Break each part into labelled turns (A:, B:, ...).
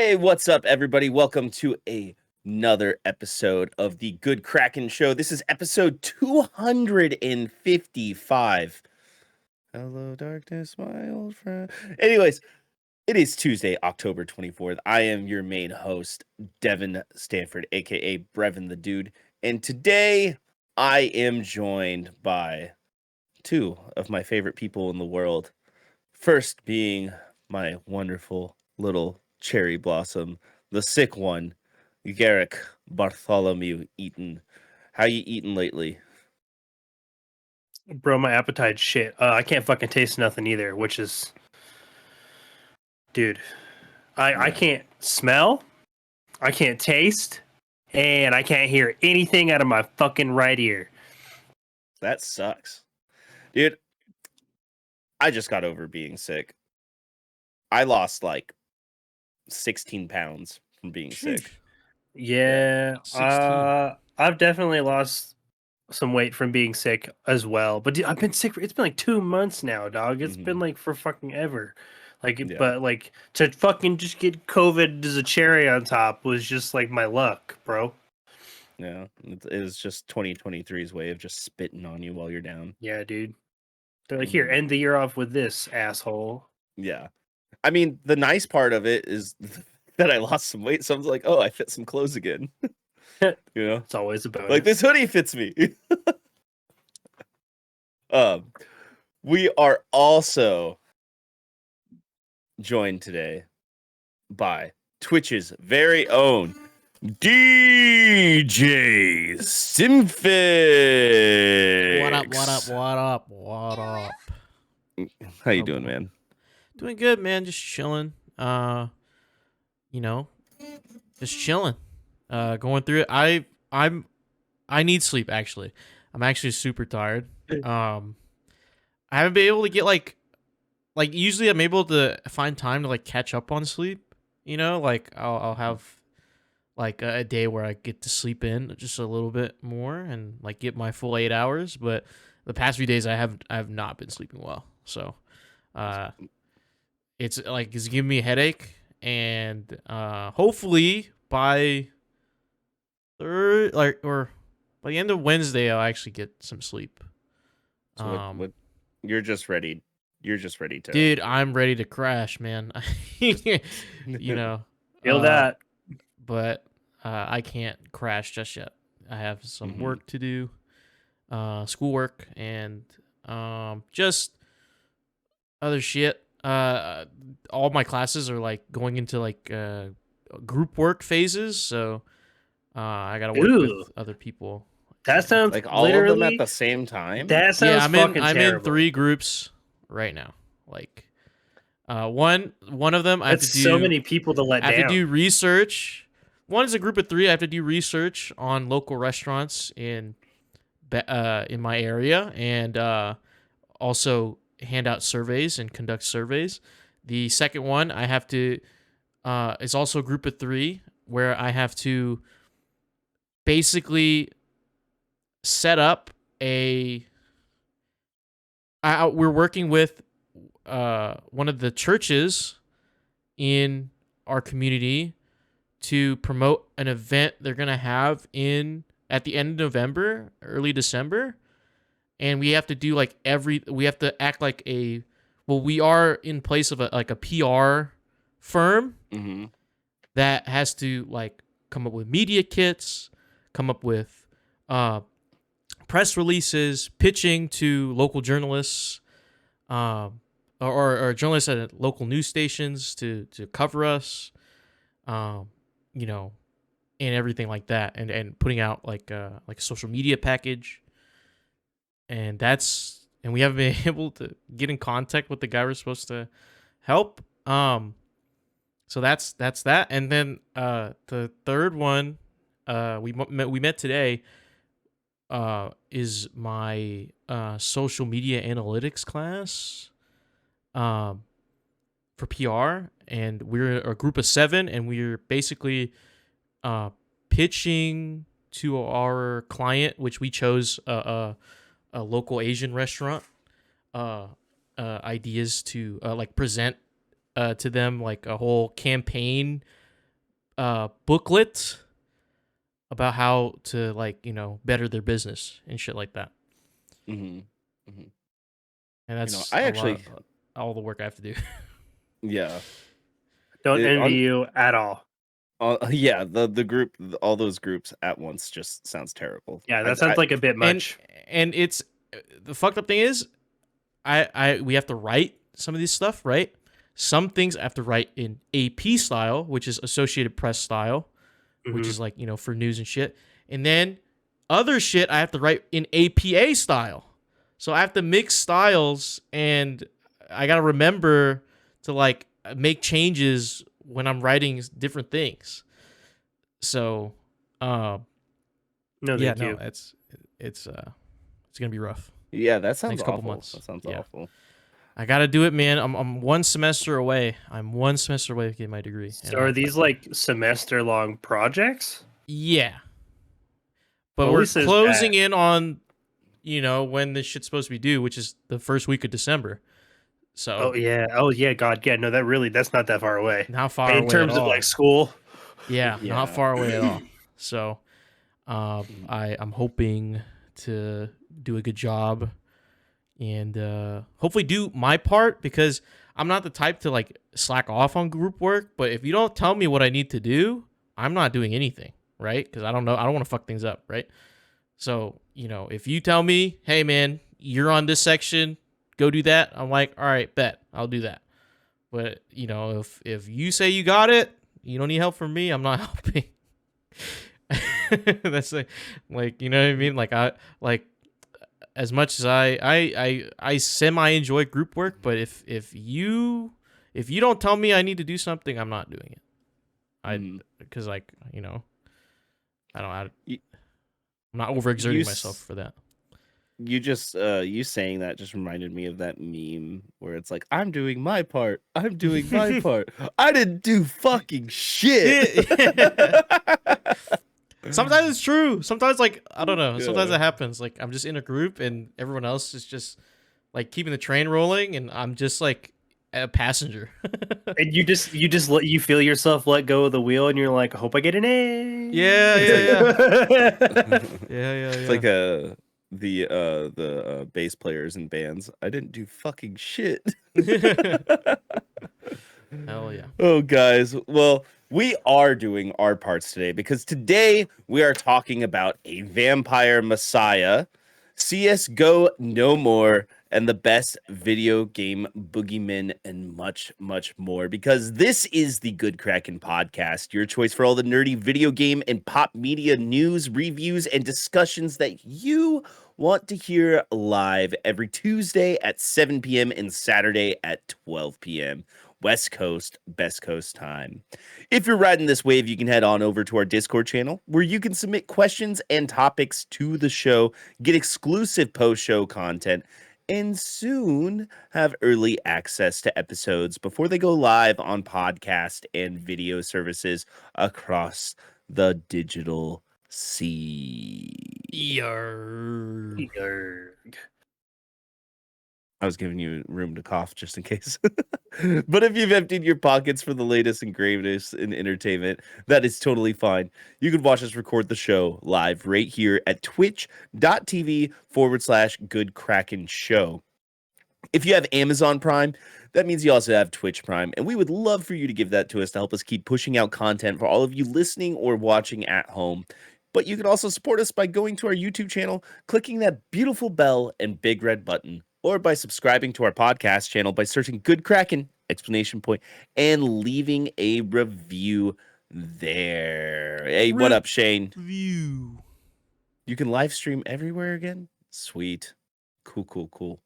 A: Hey, what's up, everybody? Welcome to another episode of the Good Kraken Show. This is episode 255. Hello, darkness, my old friend. Anyways, it is Tuesday, October 24th. I am your main host, Devin Stanford, aka Brevin the Dude. And today I am joined by two of my favorite people in the world. First being my wonderful little cherry blossom, the sick one, Garrick Bartholomew Eaton. How you eating lately?
B: Bro, my appetite's shit. I can't fucking taste nothing either, which is... Dude, I can't smell, I can't taste, and I can't hear anything out of my fucking right ear.
A: That sucks. Dude, I just got over being sick. I lost like 16 pounds from being sick.
B: Yeah,
C: 16.
B: I've definitely lost some weight from being sick as well. But dude, I've been sick it's been like 2 months now, dog. It's been like for fucking ever. But like to fucking just get COVID as a cherry on top was just like my luck, bro.
A: Yeah, it is just 2023's way of just spitting on you while you're down.
B: Yeah, dude. They're like, here, end the year off with this, asshole.
A: Yeah. I mean, the nice part of it is that I lost some weight, so I was like, oh, I fit some clothes again. You know?
B: It's always a bonus.
A: Like, this hoodie fits me. We are also joined today by Twitch's very own DJ Simfix.
C: What up?
A: How you doing, man?
C: Doing good, man. Just chilling. Just chilling. Going through it. I need sleep, actually. I'm actually super tired. I haven't been able to get like usually I'm able to find time to like catch up on sleep. You know, like I'll have like a day where I get to sleep in just a little bit more and like get my full 8 hours. But the past few days I have not been sleeping well. So it's giving me a headache, and hopefully by by the end of Wednesday I'll actually get some sleep.
A: So you're just ready. You're just ready to.
C: Dude, I'm ready to crash, man. You know.
B: Feel that.
C: But I can't crash just yet. I have some work to do, schoolwork, and just other shit. All my classes are like going into like group work phases, so I gotta work with other people.
B: That sounds
A: like all of them at the same time.
B: That sounds
C: I'm
B: terrible.
C: in 3 groups right now. Like one of them I have to do
B: so many people to let down.
C: I have to do research. One is a group of 3. I have to do research on local restaurants in my area, and also hand out surveys and conduct surveys. The second one I have to is also a group of 3 where I have to basically set up we're working with one of the churches in our community to promote an event they're going to have at the end of November, early December. And we have to do we have to act like we are in place of a PR firm that has to like come up with media kits, come up with press releases, pitching to local journalists, or journalists at local news stations to cover us, and everything like that, and putting out like a social media package, and we haven't been able to get in contact with the guy we're supposed to help. So that's that, and then the third one we met today. Is my social media analytics class for PR, and we're a group of 7, and we're basically pitching to our client, which we chose a local Asian restaurant, ideas to like present to them like a whole campaign booklet about how to better their business and shit like that.
A: Mm-hmm. Mm-hmm.
C: And that's
A: I actually
C: all the work I have to do.
A: Yeah.
B: Don't envy you at all.
A: Yeah, the group, all those groups at once just sounds terrible.
B: Yeah, that sounds like a bit much.
C: And it's the fucked up thing is, we have to write some of this stuff, right? Some things I have to write in AP style, which is Associated Press style, which is for news and shit. And then other shit I have to write in APA style. So I have to mix styles, and I got to remember to make changes when I'm writing different things. So,
B: no, thank you.
C: It's gonna be rough.
A: Yeah, that sounds
C: next
A: awful.
C: couple months.
A: That sounds awful.
C: I gotta do it, man. I'm 1 semester away. I'm 1 semester away to get my degree.
B: So are these semester long projects?
C: Yeah, but we're closing in on, when this shit's supposed to be due, which is the first week of December. So.
B: Oh yeah, God, yeah. No, that's not that far away.
C: Not far away
B: in terms
C: at all.
B: of school.
C: Yeah, not far away at all. So, I'm hoping to do a good job and hopefully do my part, because I'm not the type to slack off on group work. But if you don't tell me what I need to do, I'm not doing anything, right? Because I don't know. I don't want to fuck things up, right? So, if you tell me, hey man, you're on this section, go do that, I'm like, all right, bet, I'll do that. But if you say you got it, you don't need help from me, I'm not helping. That's you know what I mean? As much as I semi enjoy group work, but if you don't tell me I need to do something, I'm not doing it. Because I'm not overexerting myself for that.
A: You just you saying that just reminded me of that meme where it's like, I'm doing my part, I'm doing my part, I didn't do fucking shit.
C: Sometimes it's true. Sometimes I don't know. Sometimes that happens. I'm just in a group and everyone else is just keeping the train rolling, and I'm just a passenger.
B: And you feel yourself let go of the wheel, and you're like, I hope I get an A.
C: Yeah.
A: It's like the bass players in bands. I didn't do fucking shit.
C: Hell yeah.
A: Oh, guys. Well, we are doing our parts today because today we are talking about a vampire messiah, CS:GO No More, and the best video game boogeymen, and much, much more. Because this is the Good Kraken podcast, your choice for all the nerdy video game and pop media news, reviews, and discussions that you want to hear live every Tuesday at 7 p.m. and Saturday at 12 p.m. West Coast, Best Coast time. If you're riding this wave, you can head on over to our Discord channel where you can submit questions and topics to the show, get exclusive post-show content, and soon have early access to episodes before they go live on podcast and video services across the digital sea.
C: Yarg.
A: I was giving you room to cough just in case. But if you've emptied your pockets for the latest and greatest in entertainment, that is totally fine. You can watch us record the show live right here at twitch.tv/Good Kraken Show. If you have Amazon Prime, that means you also have Twitch Prime, and we would love for you to give that to us to help us keep pushing out content for all of you listening or watching at home. But you can also support us by going to our YouTube channel, clicking that beautiful bell and big red button, or by subscribing to our podcast channel by searching Good Kraken, ! And leaving a review there. Hey, what up, Shane?
C: Review.
A: You can live stream everywhere again? Sweet. Cool.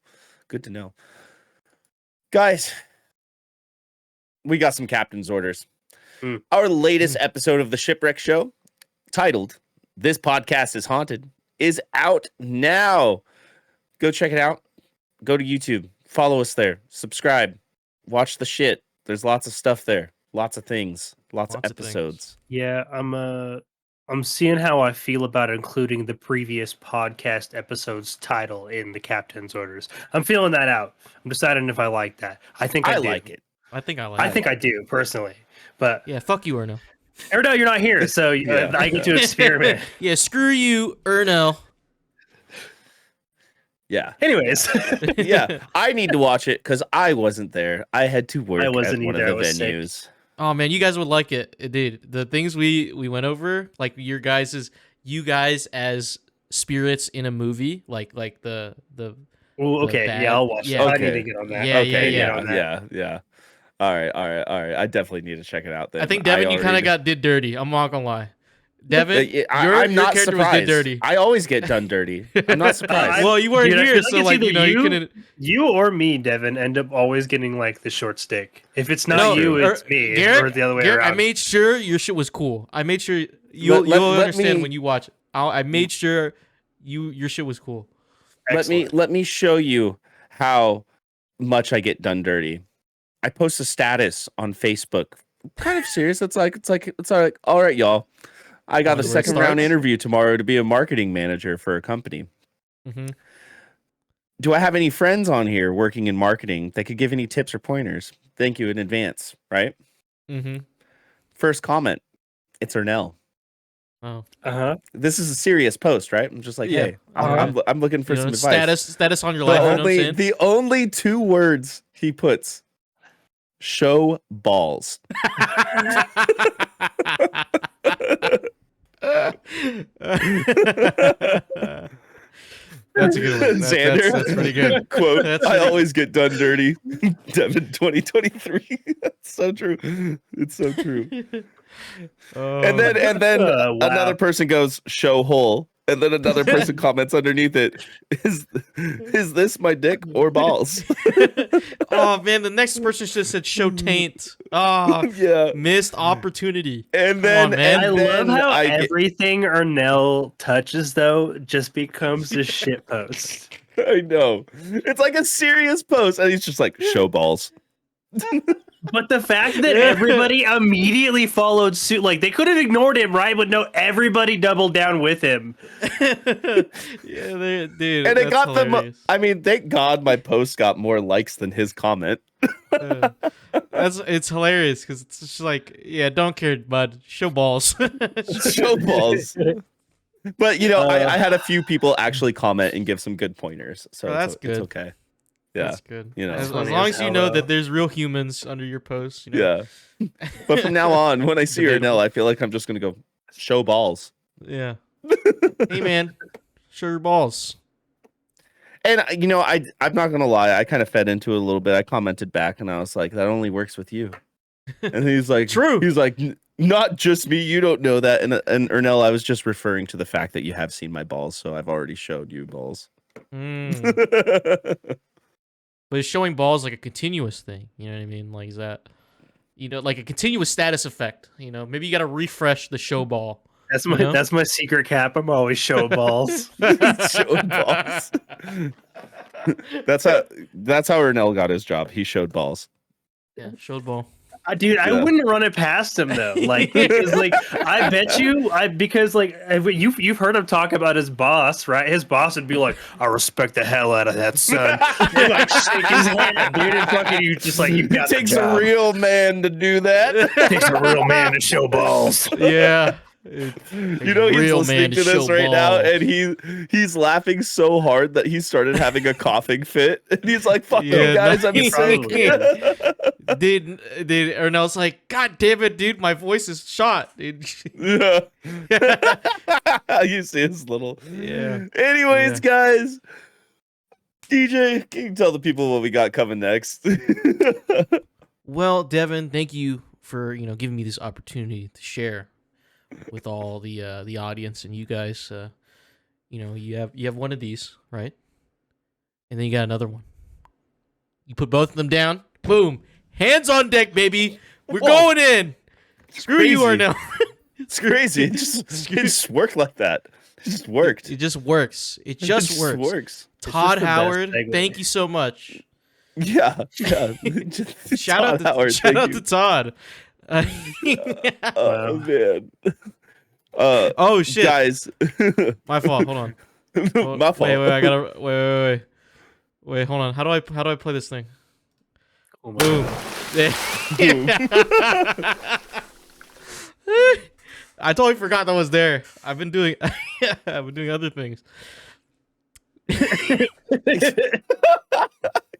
A: Good to know. Guys, we got some captain's orders. Our latest episode of the Shipwreck Show, titled This Podcast is Haunted, is out now. Go check it out. Go to YouTube. Follow us there. Subscribe. Watch the shit. There's lots of stuff there. Lots of things. Lots of episodes.
B: Yeah, I'm seeing how I feel about including the previous podcast episode's title in the captain's orders. I'm feeling that out. I'm deciding if I like that. I think I do.
A: Like it.
C: I think I like
B: I
C: it.
B: think I do, personally. But
C: yeah, fuck you, Erno.
B: Ernell, you're not here, so I get to experiment.
C: Yeah, screw you, Ernell.
A: Yeah.
B: Anyways,
A: Yeah, I need to watch it because I wasn't there. I had to work
B: I
A: at
B: wasn't
A: one
B: either.
A: of
B: I
A: the
B: was sick.
A: venues.
C: Oh man, you guys would like it, dude. The things we went over, like you guys as spirits in a movie, like the
B: Ooh,
C: the
B: okay,
C: bad-
B: yeah, I'll watch
C: yeah.
B: that. I need
A: Okay.
B: to get on that.
C: Yeah,
A: Okay,
B: get
C: yeah.
B: on that.
A: yeah. All right. I definitely need to check it out then.
C: I think Devin, you kind
A: already-
C: of got did dirty. I'm not gonna lie. Devin,
A: I'm
C: your
A: not
C: character
A: surprised.
C: was did dirty.
A: I always get done dirty. I'm not surprised.
C: Well, you weren't
B: Dude, I
C: here,
B: feel
C: so
B: it's
C: like
B: either
C: you couldn't.
B: You or me, Devin, end up always getting like the short stick. If it's not
C: No,
B: you, it's me,
C: Garrett,
B: or the other way
C: Garrett,
B: around.
C: I made sure your shit was cool. I made sure you'll
A: let
C: understand
A: me-
C: when you watch it. I made sure your shit was cool.
B: Excellent.
A: Let me show you how much I get done dirty. I post a status on Facebook, kind of serious. It's like all right, y'all. I got a
C: Wonder where it
A: second round
C: starts?
A: interview tomorrow to be a marketing manager for a company.
C: Mm-hmm.
A: Do I have any friends on here working in marketing that could give any tips or pointers? Thank you in advance, right?
C: Mm-hmm.
A: First comment, it's Ernell.
C: Oh,
A: This is a serious post, right? I'm just like,
C: Yeah.
A: hey,
C: Uh-huh.
A: I'm looking for
C: you know,
A: some advice.
C: status on your life. You know what I'm saying?
A: The only two words he puts, show balls.
C: That's a good one.
A: Xander.
C: That's pretty good.
A: Quote,
C: That's
A: I
C: pretty-
A: always get done dirty. Devin 2023. That's so true. It's so true.
C: Oh.
A: And then
B: Wow.
A: another person goes, show hole. And then another person comments underneath it, is this my dick or balls?
C: Oh man, the next person should have said show taint. Oh,
A: Yeah.
C: missed opportunity.
A: And
C: Come
A: then
C: on, man.
B: I love how
A: I get-
B: everything Ernell touches, though, just becomes a shit post.
A: I know. It's like a serious post. And he's just like, show balls.
B: But the fact that everybody immediately followed suit, like they could have ignored him, right? But no, everybody doubled down with him.
C: Yeah, dude.
A: And it got them.
C: hilarious.
A: I mean, thank God my post got more likes than his comment.
C: It's hilarious because it's just like, yeah, don't care, bud. Show balls.
A: Show balls. But you know, I had a few people actually comment and give some good pointers, so
C: Oh, that's
A: it's
C: good.
A: okay. Yeah,
C: That's good.
A: you know.
C: as
B: Funny
C: long
B: as
C: as you
B: hell,
C: know
B: though.
C: that there's real humans under your posts. You know?
A: Yeah. But from now on, when I see
C: Debatable.
A: Ernell, I feel like I'm just gonna go show balls.
C: Yeah. Hey man, show your balls.
A: And you know, I'm not gonna lie, I kind of fed into it a little bit. I commented back, and I was like, "That only works with you." And he's like,
C: True.
A: He's like, "Not just me. You don't know that." And Ernell, I was just referring to the fact that you have seen my balls, so I've already showed you balls.
C: Mm. But it's showing balls like a continuous thing. You know what I mean? Like, is that, you know, like a continuous status effect? You know, maybe you got to refresh the show ball.
B: That's my
C: You know?
B: that's my secret cap. I'm always show balls.
A: Showing balls. That's how Ernell got his job. He showed balls.
C: Yeah, showed ball.
B: Dude, I
A: Yeah.
B: wouldn't run it past him though. Like, because like I bet you, because like you've heard him talk about his boss, right? His boss would be like, "I respect the hell out of that son." You like shake his hand, dude, and fucking you just like you got
A: It takes
B: the
A: a
B: job.
A: real man to do that.
B: Takes a real man to show balls.
C: Yeah.
A: You know, he's
C: Real
A: listening
C: man
A: to
C: to
A: this
C: show
A: right now,
C: balls.
A: and he's laughing so hard that he started having a coughing fit. And he's like, "Fuck you guys, I'm
C: nice.
A: sick."
C: Dude, Ernell's like, God damn it, dude, my voice is shot. Dude.
A: Yeah. You see his little.
C: Yeah.
A: Anyways,
C: Yeah.
A: guys, DJ, can you tell the people what we got coming next?
C: Well, Devin, thank you for, you know, giving me this opportunity to share with all the audience and you guys. You know, you have one of these, right? And then you got another one. You put both of them down, boom, hands on deck, baby. We're
A: Whoa.
C: going in. Screw you,
A: crazy.
C: Arnell.
A: It's crazy. It just worked like that. It just worked.
C: It just works. It just works.
A: works.
C: Todd
B: the best
C: Howard,
B: segue.
C: thank you so much.
A: Yeah.
C: Shout out
A: Todd Howard,
C: shout
A: thank
C: out
A: you.
C: to Todd.
A: Oh man.
C: Oh shit!
A: Guys,
C: My fault. Hold on. Hold-
A: my fault.
C: Wait. I gotta wait. Hold on. How do I play this thing?
B: Oh my
C: Boom.
B: God.
C: Yeah. I totally forgot that was there. I've been doing other things.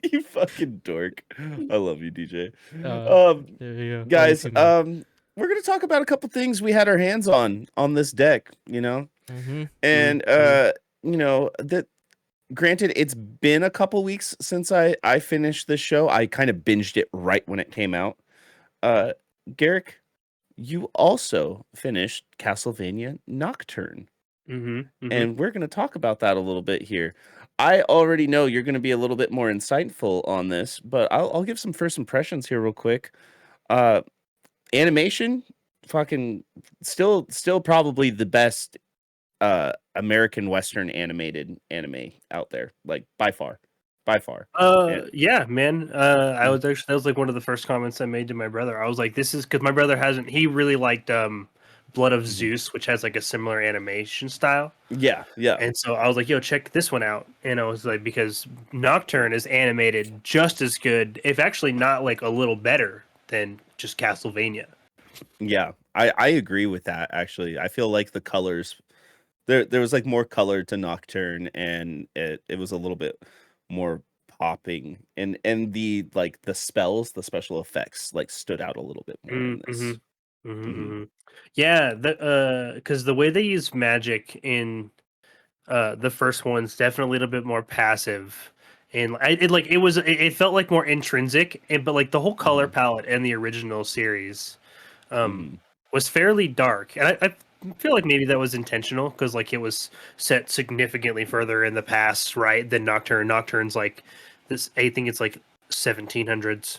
A: You fucking dork. I love you, DJ.
C: There you go.
A: Guys,
C: Love you too, man.
A: we're gonna talk about a couple things we had our hands on this deck, you know, and you know that. Granted, it's been a couple weeks since I finished this show. I kind of binged it right when it came out. Garrick, you also finished Castlevania Nocturne. And we're going to talk about that a little bit here. I already know you're going to be a little bit more insightful on this, but I'll give some first impressions here real quick. Animation, fucking still probably the best American Western animated anime out there, like by far.
B: Yeah, man. I was actually, that was like one of the first comments I made to my brother. I was like, this is because my brother he really liked Blood of Zeus, which has like a similar animation style.
A: Yeah.
B: And so I was like, yo, check this one out. And I was like, because Nocturne is animated just as good, if actually not like a little better than just Castlevania.
A: Yeah, I agree with that, actually. I feel like the colors, there was like more color to Nocturne, and it was a little bit more popping, and the like the spells, the special effects like stood out a little bit more in this.
B: Yeah, because the way they use magic in the first one's definitely a little bit more passive, and it felt like more intrinsic, but like the whole color palette in the original series was fairly dark, and I feel like maybe that was intentional because like it was set significantly further in the past, right, than Nocturne. Nocturne's like this, I think it's like 1700s.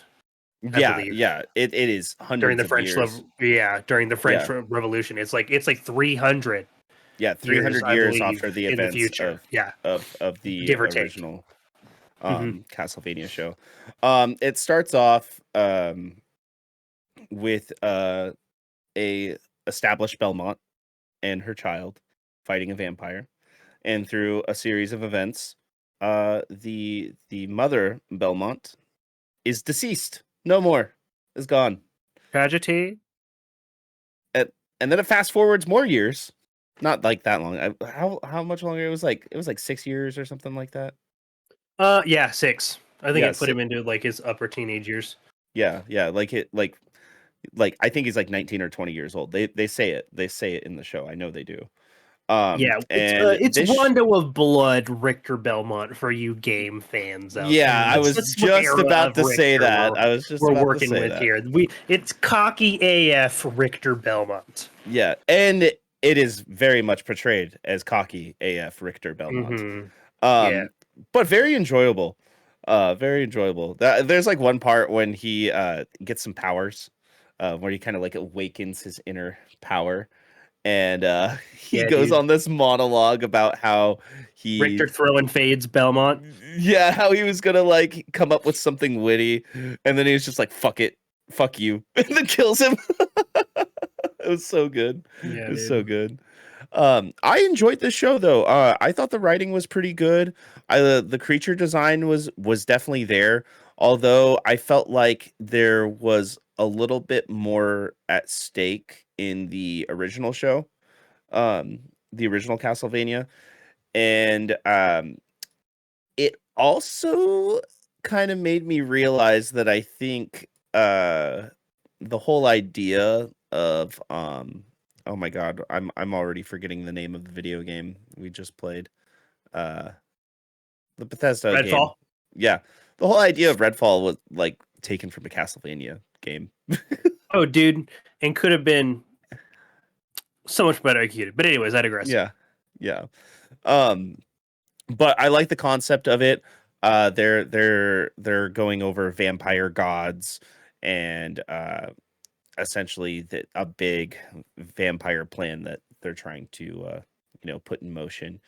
B: I believe.
A: Yeah, it is
B: During
A: hundreds
B: the
A: of
B: French
A: years.
B: during the French Revolution, it's like 300
A: Yeah,
B: years,
A: 300
B: I
A: years
B: believe,
A: after the
B: in the
A: events
B: future. Yeah,
A: of the
B: give or take.
A: original Castlevania show. It starts off with a established Belmont and her child fighting a vampire, and through a series of events, the mother Belmont is deceased, no more, is gone.
B: Tragedy.
A: And then it fast forwards more years, not like that long. How much longer? It was like 6 years or something like that.
B: Yeah, 6. I think
A: Yeah,
B: it put him into like his upper teenage years.
A: yeah, like I think he's like 19 or 20 years old. They say it in the show. I know they do.
B: Yeah,
A: And
B: it's Rondo of Blood, Richter Belmont for you game fans out there.
A: Yeah, I was
B: What
A: just
B: era
A: about
B: of
A: to say
B: Richter
A: that. I was just
B: we're
A: about to
B: working
A: say
B: with
A: that.
B: here. It's cocky AF Richter Belmont.
A: Yeah, and it is very much portrayed as cocky AF Richter Belmont.
B: Yeah.
A: But very enjoyable. Very enjoyable. There's like one part when he gets some powers, where he kind of like awakens his inner power, and he goes on this monologue about how he
B: Richter throwing fades Belmont.
A: Yeah, how he was gonna like come up with something witty, and then he was just like, "Fuck it, fuck you," and then kills him. It was so good.
B: Yeah,
A: It was
B: dude.
A: so good. I enjoyed this show though. I thought the writing was pretty good. The creature design was definitely there, although I felt like there was a little bit more at stake in the original show, the original Castlevania, and it also kind of made me realize that I think the whole idea of oh my god, I'm already forgetting the name of the video game we just played. Uh the Bethesda game.
B: Redfall.
A: Yeah. The whole idea of Redfall was like taken from a Castlevania game.
B: Oh, dude, and could have been so much better executed. But anyways, I digress.
A: Yeah. Yeah. Um but I like the concept of it. They're going over vampire gods and essentially a big vampire plan that they're trying to put in motion,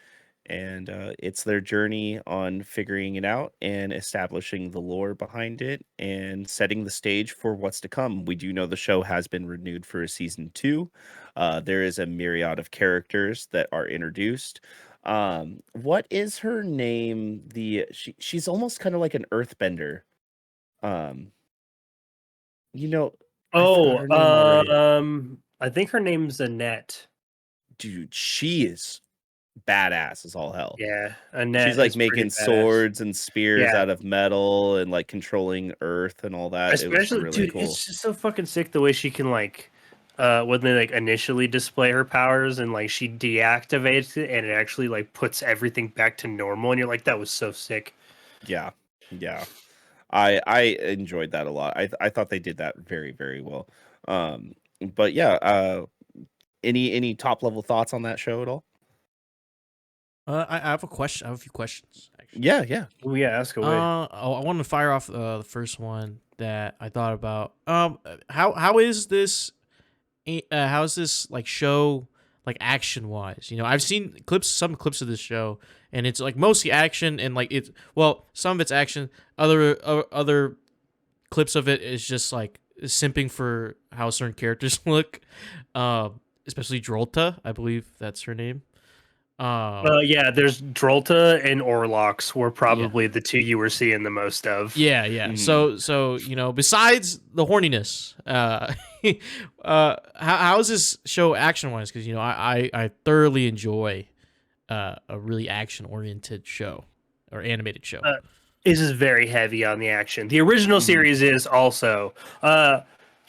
A: and it's their journey on figuring it out and establishing the lore behind it and setting the stage for what's to come. We do know the show has been renewed for a season 2. There is a myriad of characters that are introduced. What is her name? She's almost kind of like an earthbender. um I forgot
B: Oh,
A: her name already.
B: I think her name's Annette.
A: Dude, she is badass as all hell.
B: Yeah, Annette.
A: She's like
B: is pretty
A: making
B: badass.
A: swords and spears
B: Yeah.
A: out of metal and like controlling earth and all that. It was
B: Especially,
A: really
B: dude,
A: cool.
B: it's just so fucking sick the way she can like, when they like initially display her powers and like she deactivates it and it actually like puts everything back to normal and you're like, that was so sick.
A: Yeah, yeah. I enjoyed that a lot. I thought they did that very, very well. But yeah, any top level thoughts on that show at all?
C: I have a question. I have a few questions actually.
A: Yeah, yeah.
B: Oh yeah, ask away.
C: I wanted to fire off the first one that I thought about. How is this? How is this like show like action wise? You know, I've seen some clips of this show, and it's like mostly action, and like some of it's action. Other clips of it is just like simping for how certain characters look. Especially Drolta, I believe that's her name.
B: Yeah, there's Drolta and Orlox were probably the two you were seeing the most of.
C: Yeah.
A: Mhm.
C: So you know, besides the horniness, how is this show action wise? Because you know, I thoroughly enjoy a really action oriented show or animated show.
B: This is very heavy on the action. The original series is also.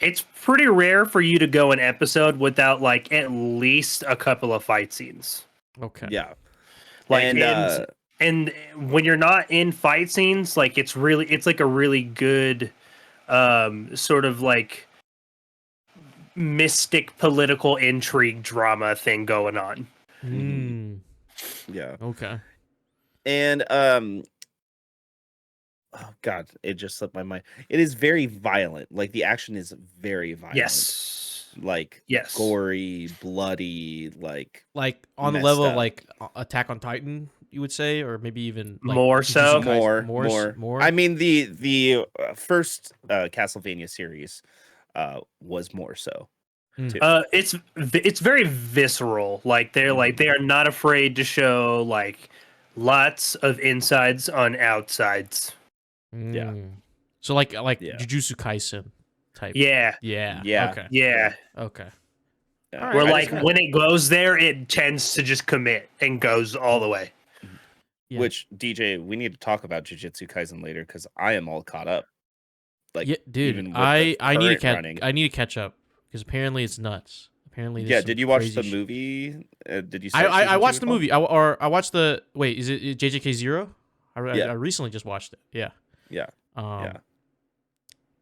B: It's pretty rare for you to go an episode without like at least a couple of fight scenes.
C: Okay.
A: Yeah.
B: Like
A: And
B: and when you're not in fight scenes, like it's like a really good sort of like mystic political intrigue drama thing going on.
C: Mm,
A: yeah.
C: okay.
A: And oh god, it just slipped my mind. It is very violent. Like the action is very violent.
B: Yes.
A: Like
B: Yes.
A: gory, bloody, like
C: on the
A: messed
C: level
A: up.
C: of like Attack on Titan, you would say, or maybe even like,
B: More
C: Jujutsu
B: so?
C: Kaisen- more.
A: I mean, the first Castlevania series was more so
C: Mm.
A: too.
B: It's very visceral. Like they are not afraid to show like lots of insides on outsides.
A: Yeah.
C: So like
A: Yeah.
C: Jujutsu Kaisen type.
B: Yeah.
C: Yeah.
A: Yeah.
C: Okay.
B: Yeah.
C: Okay.
A: Yeah.
C: Alright.
B: Where
A: I
B: like
A: just-
B: when it goes there, it tends to just commit and goes all the way.
C: Yeah.
A: Which DJ, we need to talk about Jujutsu Kaisen later because I am all caught up. Like,
C: Yeah, dude.
A: even with
C: I
A: the
C: need to
A: current running.
C: I need to catch up because apparently it's nuts. Apparently, there's
A: Yeah.
C: some
A: Did you watch
C: crazy
A: the
C: sh-
A: movie? Did you?
C: I
A: Start
C: I watched
A: season
C: the
A: 2
C: movie. I watched the wait. Is it JJK Zero?
A: Yeah.
C: I recently just watched it. Yeah.
A: Yeah. Yeah.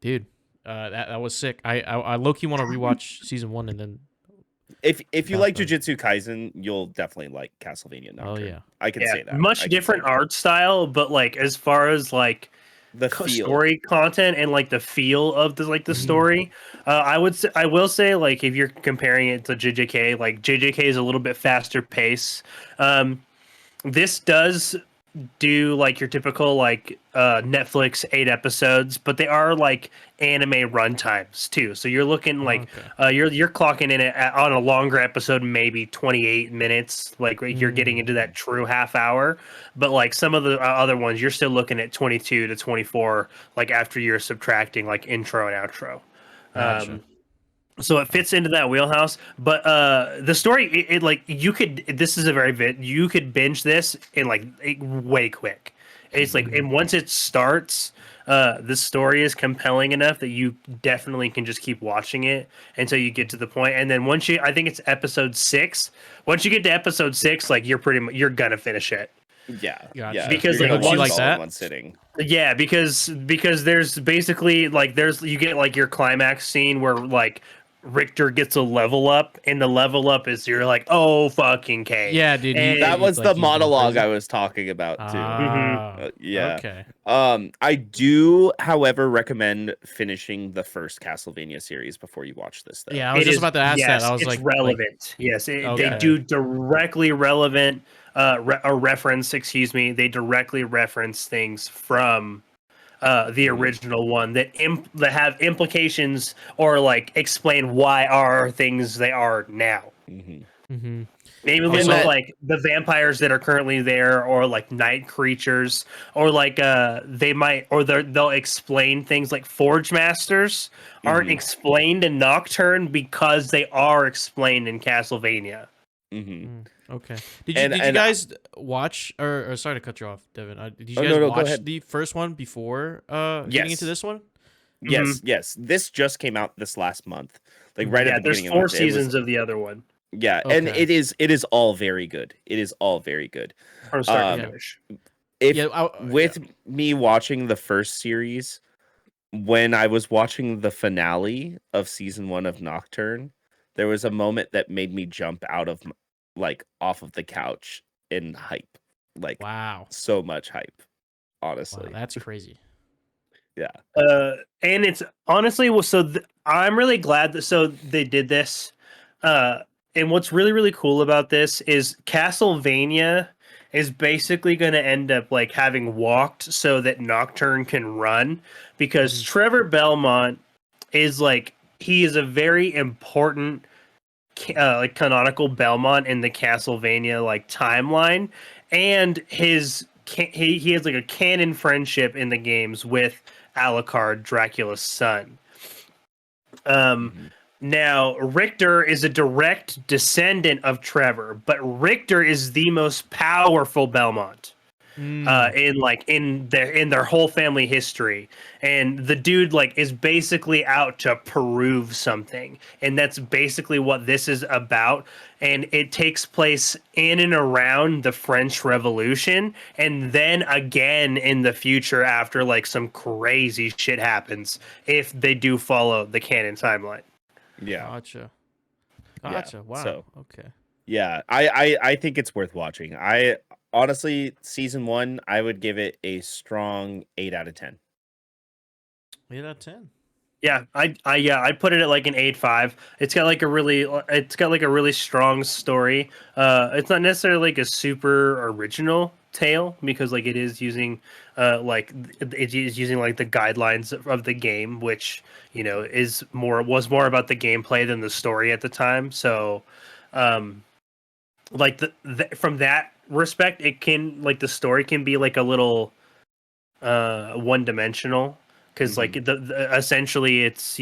C: Dude, that was sick. I low key want to rewatch season 1 and then.
A: If you
C: About
A: like
C: them.
A: Jujutsu Kaisen, you'll definitely like Castlevania Nocturne.
C: Oh yeah.
A: I can say that.
B: Much
A: I can
B: different
A: say that.
B: art style, but like as far as like
A: The feel.
B: story content and like the feel of the
C: Mm-hmm.
B: story, I will say like if you're comparing it to JJK, like JJK is a little bit faster pace. This does do like your typical like Netflix 8 episodes, but they are like anime runtimes too. So you're looking like you're clocking in on a longer episode, maybe 28 minutes. Like you're getting into that true half hour. But like some of the other ones, you're still looking at 22 to 24. Like after you're subtracting like intro and outro.
C: Gotcha.
B: So it fits into that wheelhouse, but the story, it like you could. This is a very you could binge this in like way quick. It's like, and once it starts, the story is compelling enough that you definitely can just keep watching it until you get to the point. And then once you, I think it's episode 6. Once you get to episode 6, like you're gonna finish it.
A: Yeah.
C: Gotcha.
A: Yeah.
B: Because,
A: you're
B: like,
A: gonna
C: once-
A: watch
C: like
A: it all in
C: that?
A: one sitting.
B: Yeah, because there's basically like you get like your climax scene where like Richter gets a level up, and the level up is you're like, oh fucking K.
C: Yeah, dude.
B: And-
A: That was
C: like,
A: the
C: he's going
A: monologue
C: crazy.
A: I was talking about too.
C: Ah,
A: Yeah.
C: Okay.
A: I do, however, recommend finishing the first Castlevania series before you watch this. Though.
C: Yeah, I was
B: It
C: just
B: is-
C: about to ask
B: yes,
C: that. I was
B: it's
C: like,
B: relevant. Yes, they
C: Okay.
B: do directly relevant reference. Excuse me, they directly reference things from the original one that that have implications or like explain why are things they are now.
A: Mhm.
C: Mm-hmm.
B: Maybe
C: Okay,
B: look
C: so-
B: at like the vampires that are currently there, or like night creatures, or like they might, or they'll explain things like Forge Masters aren't explained in Nocturne because they are explained in Castlevania.
C: Okay. Did you
A: And
C: guys watch or sorry to cut you off, Devin? Did you
A: Oh,
C: guys
A: no, go
C: watch
A: ahead.
C: the first one before getting into
A: Yes.
C: this one?
A: Yes. This just came out this last month, like right at
B: Yeah,
A: the
B: there's
A: beginning of the
B: 4
A: month.
B: seasons of the other one
A: Yeah, and
C: Okay.
A: it is all very good. It is all very good.
B: from start to
C: Yeah.
B: finish.
A: With me watching the first series, when I was watching the finale of season 1 of Nocturne, there was a moment that made me jump out of like off of the couch in hype. Like
C: Wow.
A: so much hype,
C: Wow,
A: honestly.
C: that's crazy.
A: Yeah.
B: And it's honestly I'm really glad that they did this. And what's really really cool about this is Castlevania is basically going to end up like having walked so that Nocturne can run, because Trevor Belmont is like, he is a very important like canonical Belmont in the Castlevania like timeline, and he has like a canon friendship in the games with Alucard, Dracula's son. Now Richter is a direct descendant of Trevor, but Richter is the most powerful Belmont in their whole family history, and the dude like is basically out to prove something, and that's basically what this is about. And it takes place in and around the French Revolution, and then again in the future after like some crazy shit happens, if they do follow the canon timeline.
A: Yeah.
C: Gotcha.
A: Yeah.
C: Wow.
A: So,
C: okay.
A: yeah, I think it's worth watching. I honestly, season 1, I would give it a strong 8 out of 10.
C: 8 out of 10.
B: Yeah, I'd put it at like an 8.5. It's got like a really strong story. It's not necessarily like a super original tale, because like it is using like it is using like the guidelines of the game, which was more about the gameplay than the story at the time. So like from that respect, it can, like, the story can be like a little one dimensional, because like essentially it's,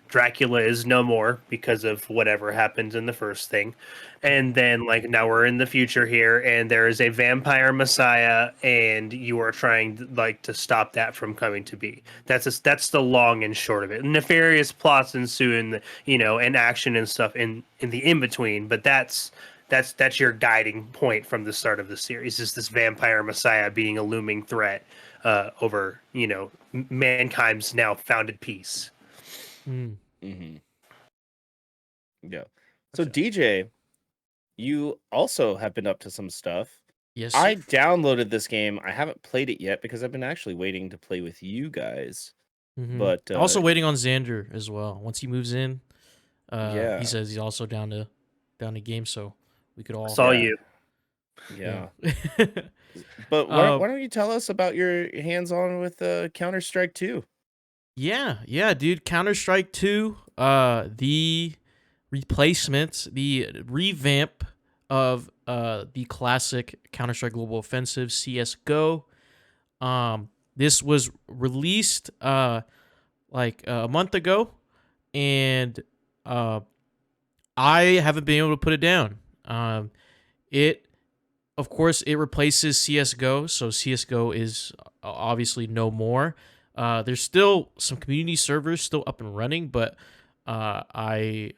B: Dracula is no more because of whatever happens in the first thing, and then like now we're in the future here, and there is a vampire messiah, and you are trying like to stop that from coming to be. That's the long and short of it. Nefarious plots ensue, and action and stuff in the in between, but that's your guiding point from the start of the series, is this vampire messiah being a looming threat over mankind's now founded peace.
A: Yeah. So DJ, you also have been up to some stuff.
C: Yes.
A: I downloaded this game. I haven't played it yet because I've been actually waiting to play with you guys. But
C: also waiting on Xander as well. Once he moves in,
A: yeah,
C: he says he's also down to game, so we could all
B: Saw you.
A: Yeah.
C: Yeah.
A: But why don't you tell us about your hands-on with Counter-Strike 2?
C: Yeah, dude. Counter-Strike 2, the replacement, the revamp of the classic Counter-Strike Global Offensive, CS:GO. This was released like a month ago, and I haven't been able to put it down. Of course, it replaces CS:GO, so CS:GO is obviously no more. There's still some community servers still up and running, but I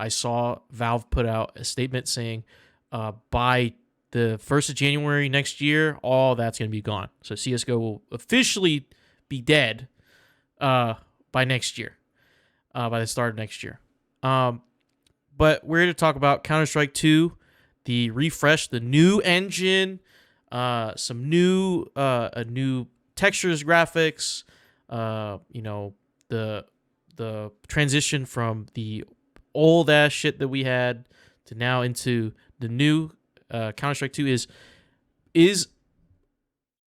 C: saw Valve put out a statement saying by the 1st of January next year, all that's going to be gone. So CS:GO will officially be dead by next year, by the start of next year. But we're here to talk about Counter-Strike 2, the refresh, the new engine, some new textures, graphics, the transition from the old ass shit that we had to now into the new Counter-Strike 2 is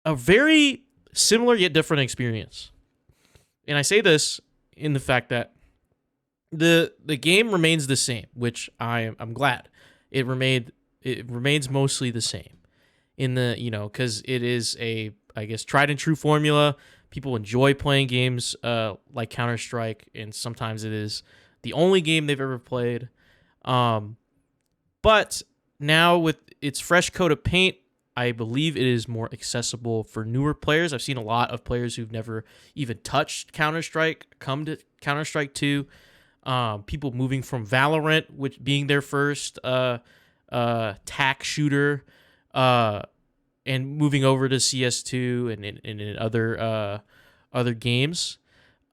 C: a very similar yet different experience. And I say this in the fact that the game remains the same, which I'm glad. It remained it remains mostly the same in the, because it is a, I guess, tried and true formula. People enjoy playing games like Counter-Strike, and sometimes it is the only game they've ever played. But now with its fresh coat of paint, I believe it is more accessible for newer players. I've seen a lot of players who've never even touched Counter-Strike come to Counter-Strike 2. People moving from Valorant, which being their first tac shooter, and moving over to CS2 and in other games.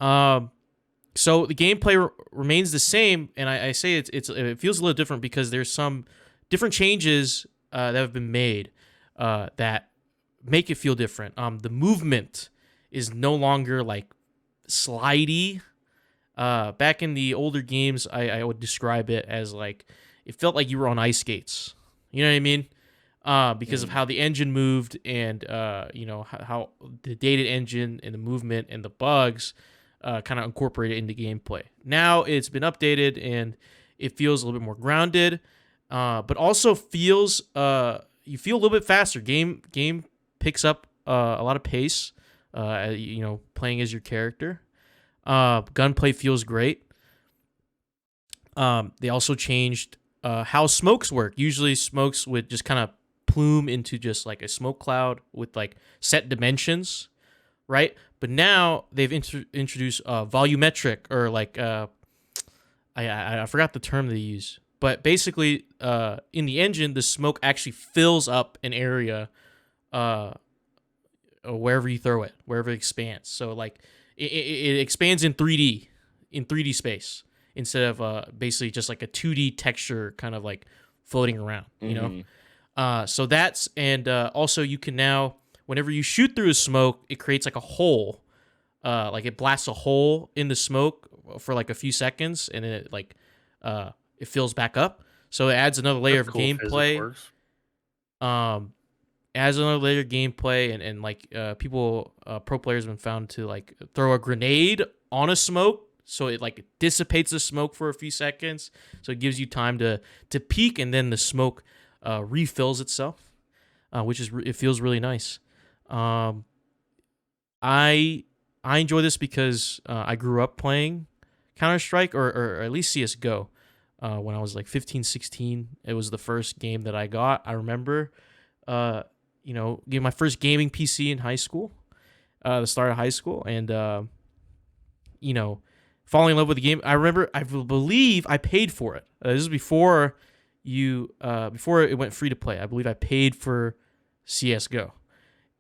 C: So the gameplay remains the same, and I say it feels a little different because there's some different changes that have been made that make it feel different. The movement is no longer like slidey. Back in the older games, I would describe it as like it felt like you were on ice skates. You know what I mean? Because of how the engine moved and how the dated engine and the movement and the bugs kind of incorporated into gameplay. Now it's been updated and it feels a little bit more grounded, but also feels you feel a little bit faster. Game picks up a lot of pace. Playing as your character. Gunplay feels great. They also changed how smokes work. Usually smokes would just kind of plume into just like a smoke cloud with like set dimensions, right? But now they've introduced volumetric, or like I forgot the term they use, but basically in the engine the smoke actually fills up an area wherever you throw it, wherever it expands. So like it expands in 3D space instead of basically just like a 2D texture kind of like floating around, you know? So that's, and also you can now, whenever you shoot through a smoke, it creates like a hole, like it blasts a hole in the smoke for like a few seconds, and then it like it fills back up. So it adds another layer of gameplay. Adds another layer of gameplay, and like people, pro players have been found to like throw a grenade on a smoke, so it like dissipates the smoke for a few seconds, so it gives you time to peek, and then the smoke refills itself, which is it feels really nice. I enjoy this because I grew up playing Counter-Strike or at least CSGO when I was like 15, 16. It was the first game that I got. I remember getting my first gaming PC in high school, the start of high school, and falling in love with the game. I remember, I believe I paid for it. This is before before it went free to play. I believe I paid for CS:GO,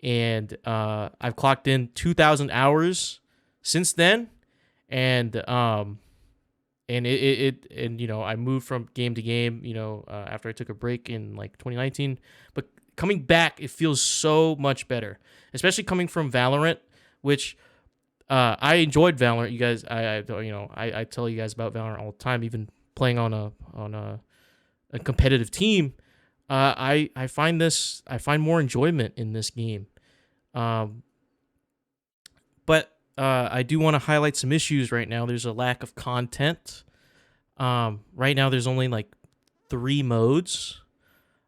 C: and I've clocked in 2,000 hours since then, and I moved from game to game, after I took a break in like 2019, but coming back, it feels so much better, especially coming from Valorant, which I enjoyed Valorant. You guys, I tell you guys about Valorant all the time, even playing on a competitive team. I find more enjoyment in this game. But I do want to highlight some issues right now. There's a lack of content. Right now there's only like 3 modes.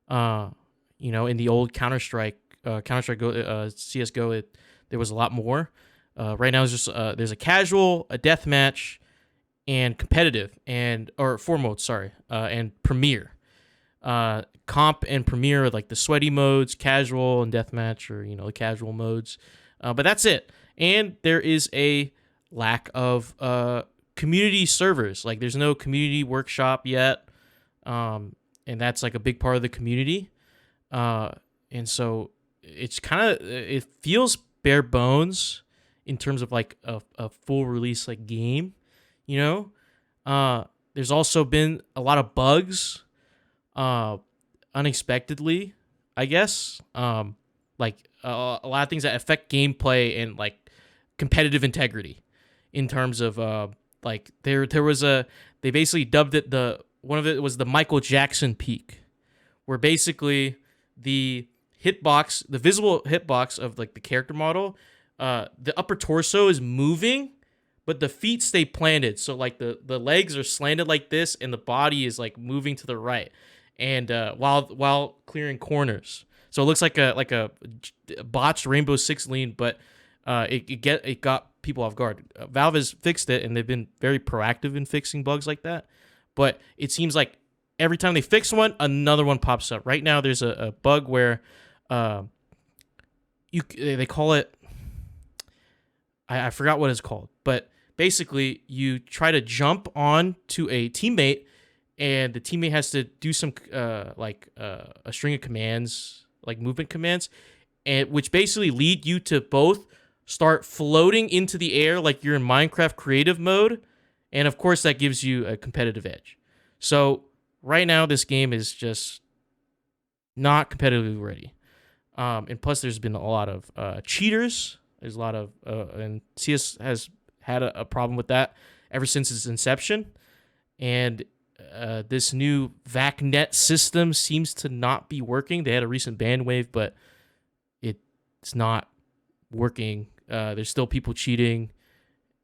C: In the old Counter-Strike CS:GO, there was a lot more. Right now, it's just there's a casual, a deathmatch, and competitive, or 4 modes. Sorry, and Premier. Comp and Premier are like the sweaty modes, casual and deathmatch, or the casual modes. But that's it. And there is a lack of community servers. Like there's no community workshop yet, and that's like a big part of the community. And so it feels bare bones in terms of like a full release like game, there's also been a lot of bugs, unexpectedly, I guess, like a lot of things that affect gameplay and like competitive integrity in terms of, like there was they basically dubbed it one of it was the Michael Jackson peak, where basically the visible hitbox of like the character model, the upper torso is moving, but the feet stay planted. So like the legs are slanted like this, and the body is like moving to the right. and while clearing corners. So it looks like a botched Rainbow Six lean, but it got people off guard. Valve has fixed it, and they've been very proactive in fixing bugs like that. But it seems like every time they fix one, another one pops up. Right now, there's a bug where they call it. I forgot what it's called, but basically you try to jump on to a teammate, and the teammate has to do some a string of commands, like movement commands, and which basically lead you to both start floating into the air like you're in Minecraft creative mode, and of course that gives you a competitive edge. So right now this game is just not competitively ready, and plus there's been a lot of cheaters. There's a lot of and CS has had a problem with that ever since its inception, and this new VACnet system seems to not be working. They had a recent ban wave, but it's not working. There's still people cheating,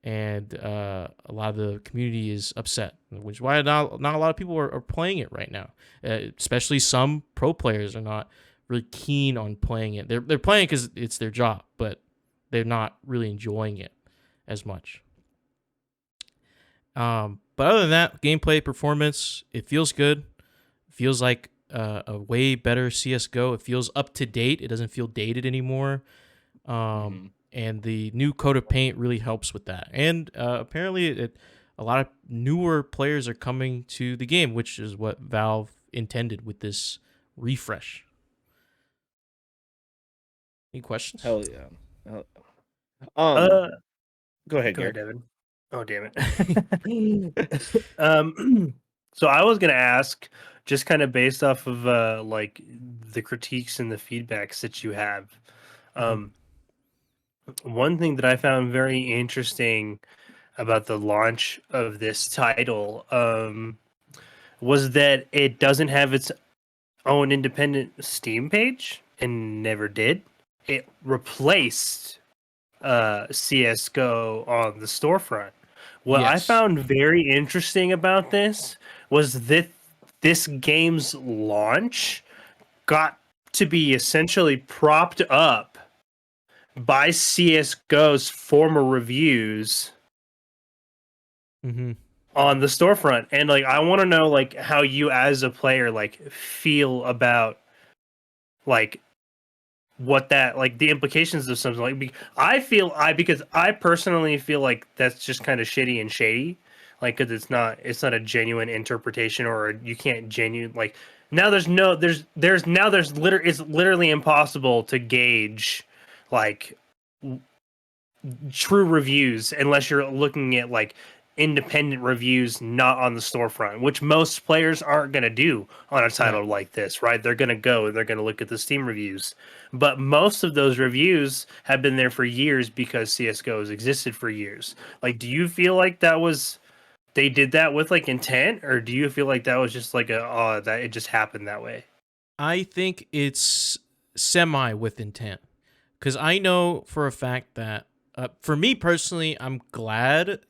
C: and a lot of the community is upset, which is why not a lot of people are playing it right now. Especially some pro players are not really keen on playing it. They're playing it because it's their job, but they're not really enjoying it as much. But other than that, gameplay, performance, it feels good. It feels like a way better CSGO. It feels up to date. It doesn't feel dated anymore. And the new coat of paint really helps with that. And apparently a lot of newer players are coming to the game, which is what Valve intended with this refresh. Any questions?
A: Hell yeah. Go ahead, Garrett.
B: David. Oh, damn it. So I was gonna ask, just kind of based off of like the critiques and the feedbacks that you have. One thing that I found very interesting about the launch of this title was that it doesn't have its own independent Steam page and never did. It replaced CSGO on the storefront. What I
C: Yes.
B: found very interesting about this was that this game's launch got to be essentially propped up by CSGO's former reviews on the storefront. And like I want to know like how you as a player like feel about like what that like the implications of something like because I personally feel like that's just kind of shitty and shady, like because it's not a genuine interpretation, or you can't like now it's literally impossible to gauge like true reviews unless you're looking at like independent reviews not on the storefront, which most players aren't going to do on a title like this, right? They're going to look at the Steam reviews. But most of those reviews have been there for years because CSGO has existed for years. Like, do you feel like they did that with like intent, or do you feel like that was just like that it just happened that way?
C: I think it's semi with intent, because I know for a fact that for me personally, I'm glad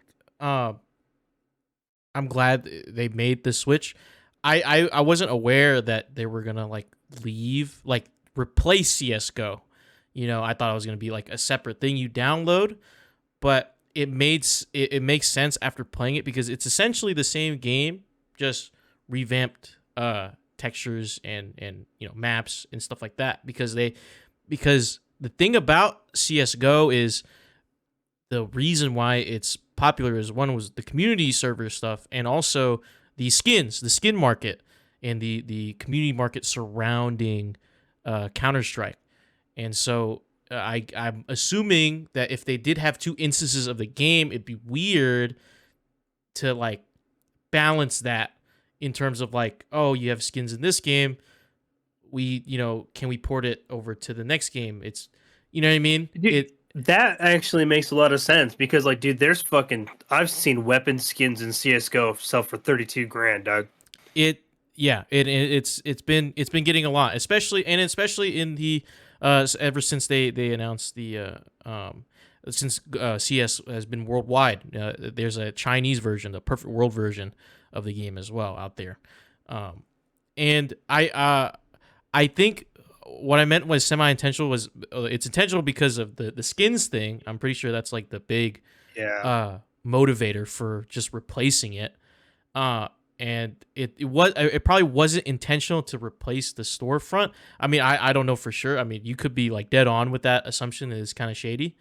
C: they made the switch. I wasn't aware that they were gonna like replace CS:GO. You know, I thought it was gonna be like a separate thing you download, but it makes sense after playing it, because it's essentially the same game, just revamped textures and you know, maps and stuff like that. Because the thing about CS:GO is, the reason why it's popular is, one was the community server stuff, and also the skin market, and the community market surrounding Counter-Strike. And so I'm assuming that if they did have two instances of the game, it'd be weird to like balance that in terms of like, oh, you have skins in this game, can we port it over to the next game? It's, you know what I mean?
B: That actually makes a lot of sense, because like, dude, I've seen weapon skins in CS:GO sell for $32,000, dog.
C: It's been getting a lot, especially in the ever since they announced the since CS has been worldwide. There's a Chinese version, the Perfect World version of the game as well out there. and I think what I meant was semi-intentional was it's intentional because of the skins thing. I'm pretty sure that's like the big motivator for just replacing it. And it probably wasn't intentional to replace the storefront. I mean, I don't know for sure. I mean, you could be like dead on with that assumption. It is kind of shady.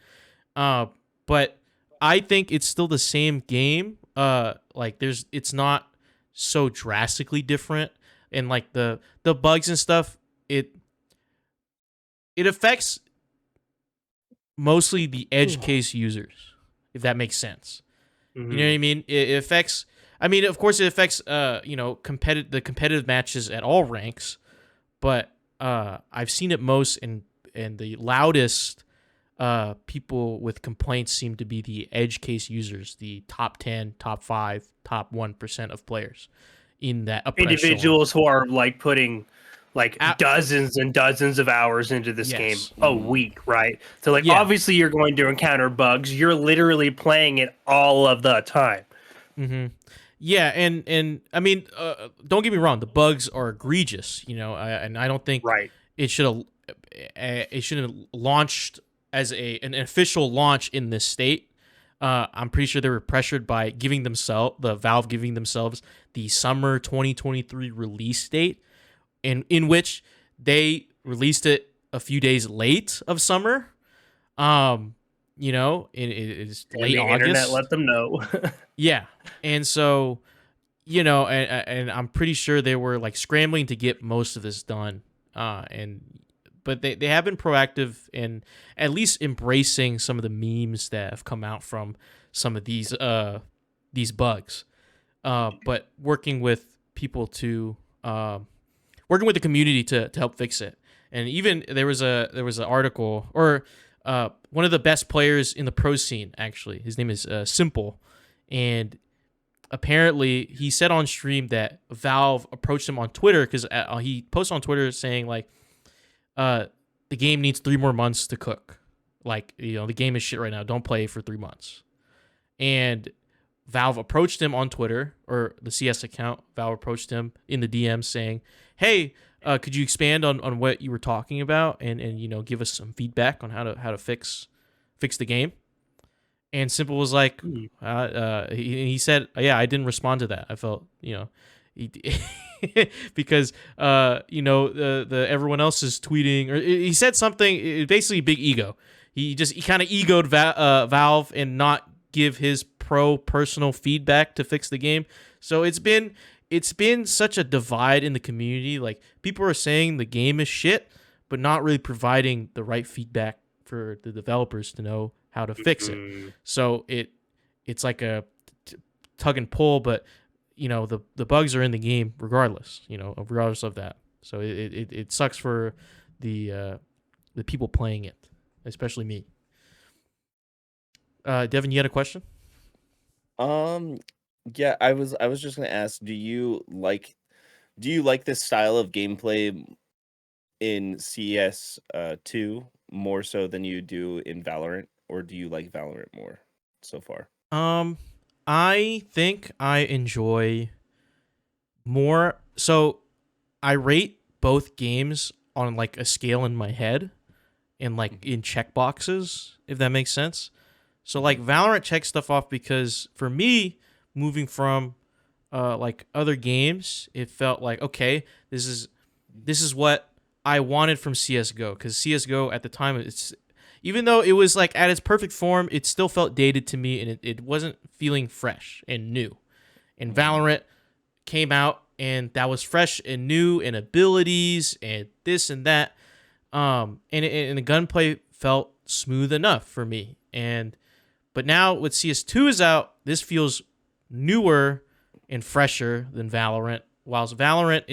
C: But I think it's still the same game. Like it's not so drastically different, and like the bugs and stuff, it affects mostly the edge case users, if that makes sense.
B: Mm-hmm.
C: You know what I mean? It affects. I mean, of course, it affects the competitive matches at all ranks, but I've seen it most and the loudest people with complaints seem to be the edge case users, the top 10, top 5, top 1% of players in that upper
B: individuals echelon. Who are like putting like dozens and dozens of hours into this game a week, right? So like obviously you're going to encounter bugs. You're literally playing it all of the time.
C: Mm-hmm. Yeah, and I mean, don't get me wrong, the bugs are egregious, and I don't think it should have launched as an official launch in this state. I'm pretty sure they were pressured by Valve giving themselves the summer 2023 release date, in which they released it a few days late of summer. It is late August.
B: Internet let them know.
C: Yeah, and so, and I'm pretty sure they were like scrambling to get most of this done. But they have been proactive in at least embracing some of the memes that have come out from some of these bugs. But working with people working with the community to help fix it. And even there was an article, or one of the best players in the pro scene, actually. His name is Simple, and apparently he said on stream that Valve approached him on Twitter because he posted on Twitter saying like, the game needs 3 more months to cook. Like, the game is shit right now. Don't play for 3 months. And Valve approached him on Twitter, or the CS account. Valve approached him in the DM saying, "Hey, could you expand on what you were talking about and give us some feedback on how to fix the game?" And Simple was like, he said, "Yeah, I didn't respond to that. I felt, because the everyone else is tweeting," or he said something, basically big ego. He kind of egoed Valve and not give his personal feedback to fix the game. So it's been such a divide in the community. Like, people are saying the game is shit, but not really providing the right feedback for the developers to know how to fix it. So it's like a tug and pull, but the bugs are in the game regardless, regardless of that. So it sucks for the people playing it, especially me. Devin, you had a question?
A: Yeah, I was just gonna ask, do you like this style of gameplay in CS 2 more so than you do in Valorant, or do you like Valorant more so far?
C: I think I enjoy more. So I rate both games on like a scale in my head and like in checkboxes, if that makes sense. So like Valorant checks stuff off because for me, moving from like other games, it felt like, okay, this is what I wanted from CS:GO, because CS:GO at the time, even though it was like at its perfect form, it still felt dated to me, and it wasn't feeling fresh and new. And Valorant came out, and that was fresh and new, and abilities and this and that. And the gunplay felt smooth enough for me. But now with CS2 is out, this feels newer and fresher than Valorant. Whilst Valorant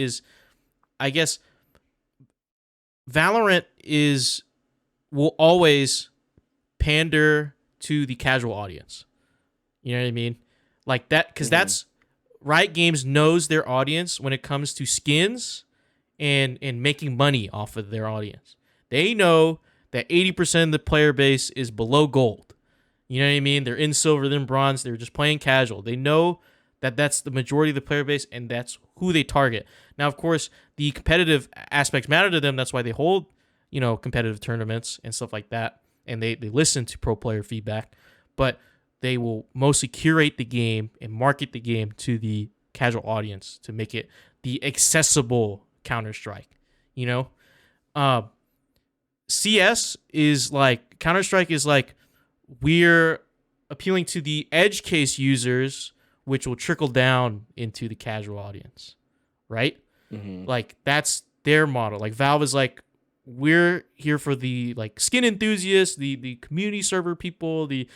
C: will always pander to the casual audience. You know what I mean? Like that, because that's Riot Games knows their audience when it comes to skins and making money off of their audience. They know that 80% of the player base is below gold. You know what I mean? They're in silver, they're in bronze. They're just playing casual. They know That's the majority of the player base, and that's who they target. Now, of course, the competitive aspects matter to them. That's why they hold, competitive tournaments and stuff like that, and they listen to pro player feedback. But they will mostly curate the game and market the game to the casual audience to make it the accessible Counter-Strike. CS is like Counter-Strike is like we're appealing to the edge case users, which will trickle down into the casual audience, right?
A: Mm-hmm.
C: Like that's their model. Like Valve is like, we're here for the like skin enthusiasts, the community server people, the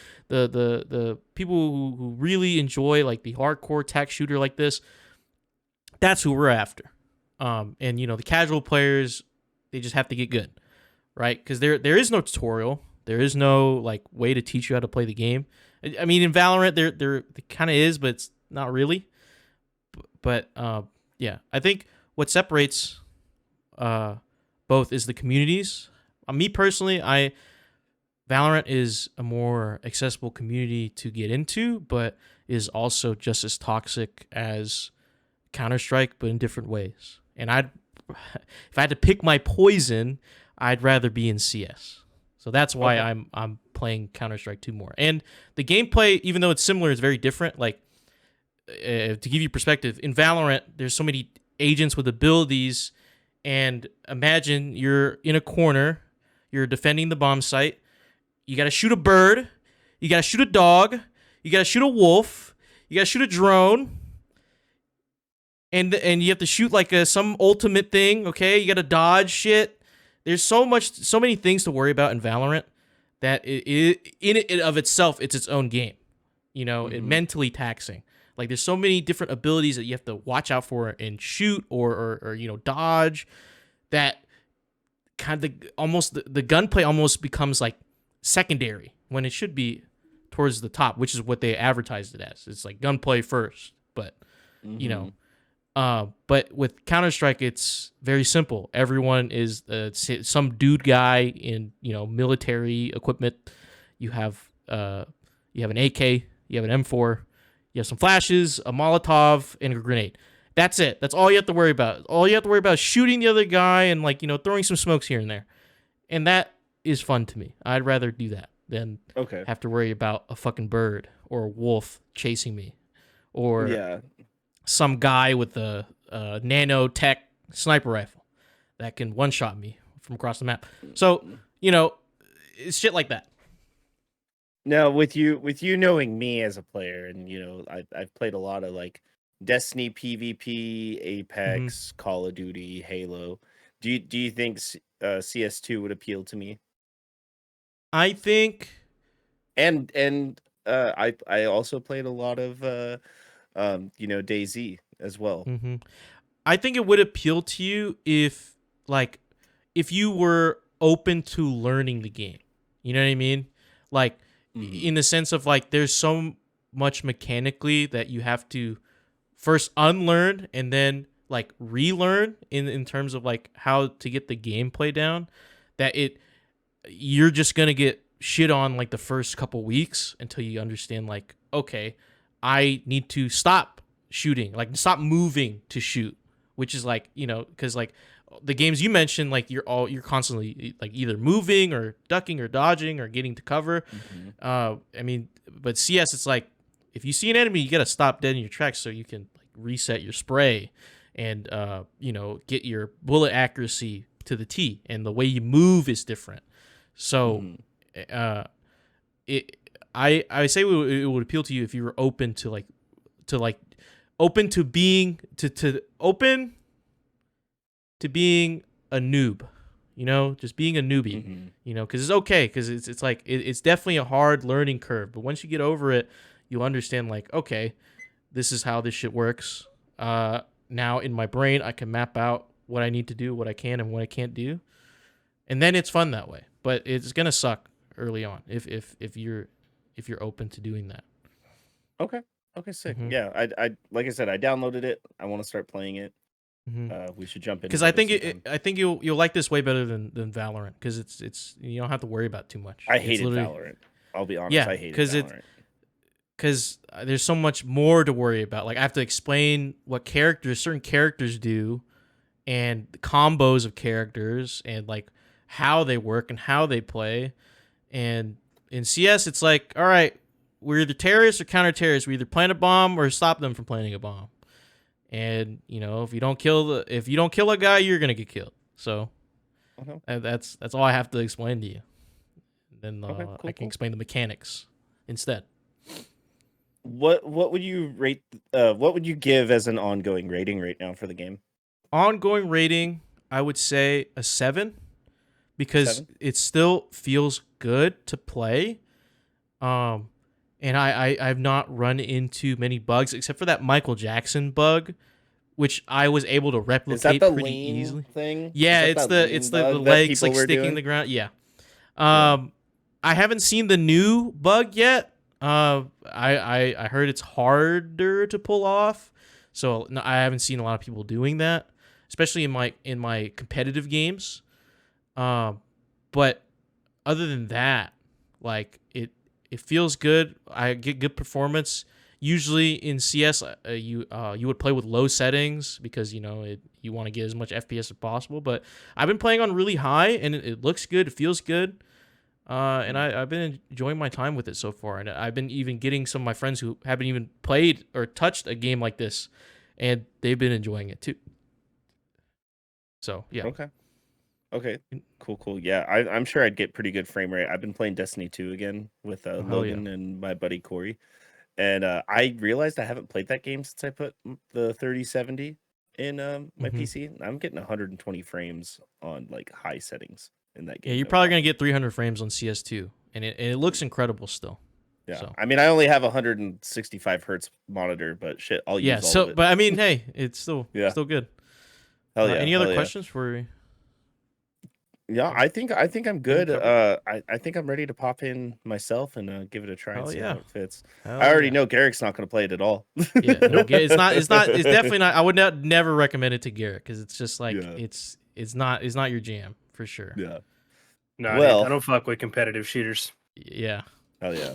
C: people who really enjoy like the hardcore tech shooter like this. That's who we're after. And the casual players, they just have to get good, right? Because there is no tutorial, there is no like way to teach you how to play the game. I mean, in Valorant, there kind of is, but it's not really. But yeah, I think what separates both is the communities. Me personally, Valorant is a more accessible community to get into, but is also just as toxic as Counter-Strike, but in different ways. And if I had to pick my poison, I'd rather be in CS. So that's why I'm playing Counter-Strike 2 more. And the gameplay, even though it's similar, is very different. Like to give you perspective, in Valorant, there's so many agents with abilities. And imagine you're in a corner, you're defending the bomb site. You got to shoot a bird, you got to shoot a dog, you got to shoot a wolf, you got to shoot a drone, and you have to shoot like some ultimate thing. Okay, you got to dodge shit. There's so many things to worry about in Valorant that in it of itself, it's its own game. It mentally taxing. Like there's so many different abilities that you have to watch out for and shoot or dodge, that kind of almost the gunplay almost becomes like secondary when it should be towards the top, which is what they advertised it as. It's like gunplay first, but but with Counter-Strike, it's very simple. Everyone is some dude guy in military equipment. You have an AK, you have an M4. You have some flashes, a Molotov, and a grenade. That's it. That's all you have to worry about. All you have to worry about is shooting the other guy and throwing some smokes here and there. And that is fun to me. I'd rather do that than have to worry about a fucking bird or a wolf chasing me, or some guy with a nanotech sniper rifle that can one-shot me from across the map. So it's shit like that.
A: Now, with you knowing me as a player, and I've played a lot of like Destiny PvP, Apex, Call of Duty, Halo. Do you think CS2 would appeal to me?
C: I think,
A: and I also played a lot of DayZ as well.
C: I think it would appeal to you if you were open to learning the game. You know what I mean? Like in the sense of like there's so much mechanically that you have to first unlearn and then like relearn in terms of like how to get the gameplay down, that you're just gonna get shit on like the first couple weeks until you understand like, okay, I need to stop shooting, like stop moving to shoot, which is like, because like the games you mentioned, like you're constantly like either moving or ducking or dodging or getting to cover. I mean, but CS, it's like if you see an enemy, you gotta stop dead in your tracks so you can like reset your spray and get your bullet accuracy to the T, and the way you move is different. So I say it would appeal to you if you were open to open to being being a noob, just being a newbie, because it's okay, because it's like it's definitely a hard learning curve, but once you get over it, you'll understand like, okay, this is how this shit works. Now in my brain, I can map out what I need to do, what I can and what I can't do, and then it's fun that way. But it's gonna suck early on if you're open to doing that.
A: Okay, sick. Yeah, I like I said, I downloaded it. I want to start playing it. We should jump in
C: because I think you'll like this way better than Valorant, because it's you don't have to worry about too much.
A: I hated Valorant. I'll be honest. I hated Valorant.
C: because there's so much more to worry about. Like I have to explain what certain characters do, and the combos of characters, and like how they work and how they play. And in CS, it's like, all right, we're either terrorists or counter-terrorists. We either plant a bomb or stop them from planting a bomb. And if you don't kill a guy, you're gonna get killed. So that's all I have to explain to you. Then I can explain the mechanics instead.
A: What would you rate? What would you give as an ongoing rating right now for the game?
C: Ongoing rating, I would say a 7, because it still feels good to play. And I've not run into many bugs except for that Michael Jackson bug, which I was able to replicate
A: Is that the
C: pretty
A: lean
C: easily.
A: thing?
C: Yeah, it's the legs like sticking
A: doing?
C: the ground. Yeah. I haven't seen the new bug yet. I heard it's harder to pull off, so no, I haven't seen a lot of people doing that, especially in my competitive games. But other than that, like it feels good. I get good performance. Usually in CS, you would play with low settings because you want to get as much FPS as possible. But I've been playing on really high, and it looks good. It feels good. And I've been enjoying my time with it so far. And I've been even getting some of my friends who haven't even played or touched a game like this, and they've been enjoying it too. So yeah.
A: Okay. Cool. Yeah, I'm sure I'd get pretty good frame rate. I've been playing Destiny 2 again with Logan and my buddy Corey. And I realized I haven't played that game since I put the 3070 in my PC. I'm getting 120 frames on like high settings in that game.
C: Yeah, you're probably going to get 300 frames on CS2, and it looks incredible still.
A: Yeah.
C: So.
A: I mean, I only have a 165 hertz monitor, but shit, I'll use all of it.
C: But I mean, hey, it's still good.
A: Hell yeah.
C: Any other questions for you?
A: Yeah, I think I'm good. I think I'm ready to pop in myself and give it a try and see how it fits. I already know Garrick's not going to play it at all.
C: Yeah, no, it's definitely not. I would never recommend it to Garrick because it's just like it's not your jam for sure.
A: Yeah.
B: No, I don't fuck with competitive shooters.
C: Yeah.
A: Hell yeah.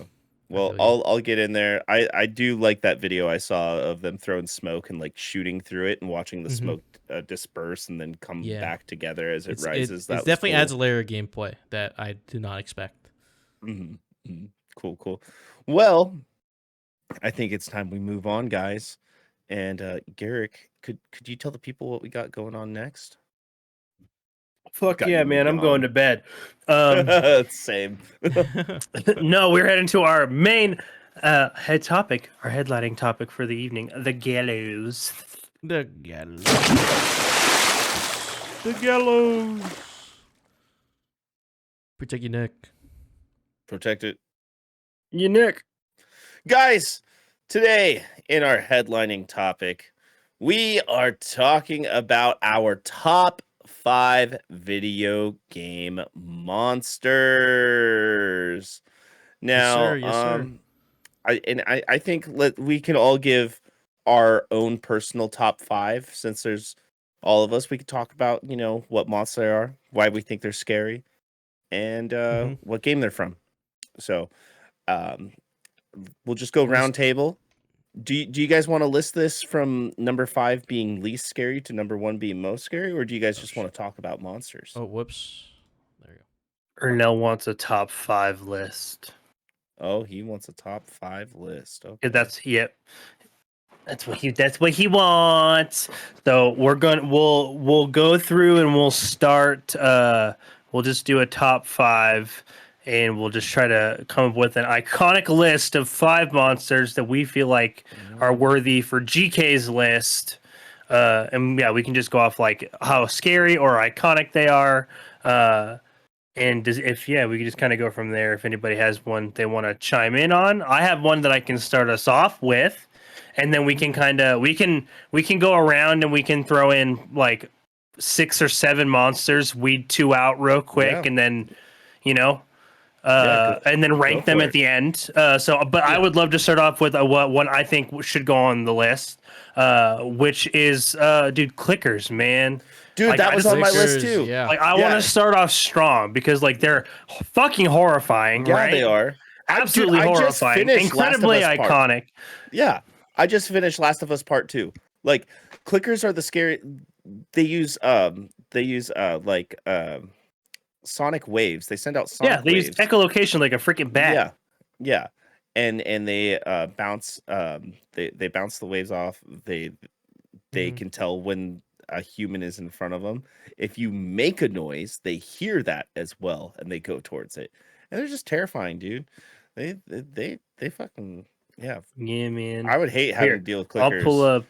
A: Well, I'll get in there. I do like that video I saw of them throwing smoke and like shooting through it and watching the smoke disperse and then come back together as it rises.
C: It definitely adds a layer of gameplay that I did not expect.
A: Cool. Well, I think it's time we move on, guys. And Garrick, could you tell the people what we got going on next?
B: Fuck yeah, man! I'm going to bed.
A: Same.
B: No, we're heading to our main head topic, our headlining topic for the evening: the gallows.
C: The gallows. The gallows. Protect your neck.
A: Protect it.
B: Your neck.
A: Guys, today in our headlining topic, we are talking about our top 5 video game monsters. Now,
C: yes, sir.
A: I think we can all give our own personal top 5 since there's all of us. We could talk about, what monsters they are, why we think they're scary, and what game they're from. So, we'll just go round table. Do you guys want to list this from number 5 being least scary to number 1 being most scary, or do you guys just want to talk about monsters?
C: Oh, whoops. There you
B: go. Ernell wants a top 5 list.
A: Oh, he wants a top 5 list. Okay.
B: That's what he wants. So we'll go through and we'll start. We'll just do a top 5. And we'll just try to come up with an iconic list of 5 monsters that we feel like are worthy for GK's list. And yeah, we can just go off like how scary or iconic they are. We can just kind of go from there. If anybody has one they want to chime in on, I have one that I can start us off with, and then we can we can go around and we can throw in like 6 or 7 monsters, weed 2 out real quick, and then and then rank them at the end. I would love to start off with what one I think should go on the list, which is clickers, man.
A: Dude,
B: like,
A: that was on my list too.
C: Yeah.
B: Like I want to start off strong because like they're fucking horrifying, right?
A: They are.
B: absolutely
A: I just
B: horrifying,
A: finished Last of
B: incredibly
A: Us Part.
B: iconic.
A: Yeah, I just finished Last of Us Part 2. Like, clickers are the scary. They use sonic waves. They send out
B: Yeah,
A: sonic
B: they use
A: waves.
B: echolocation like a freaking bat.
A: Yeah, and they bounce. They bounce the waves off. They can tell when a human is in front of them. If you make a noise, they hear that as well, and they go towards it. And they're just terrifying, dude. They fucking yeah.
B: Yeah, man.
A: I would hate having to deal with clickers.
B: I'll pull up.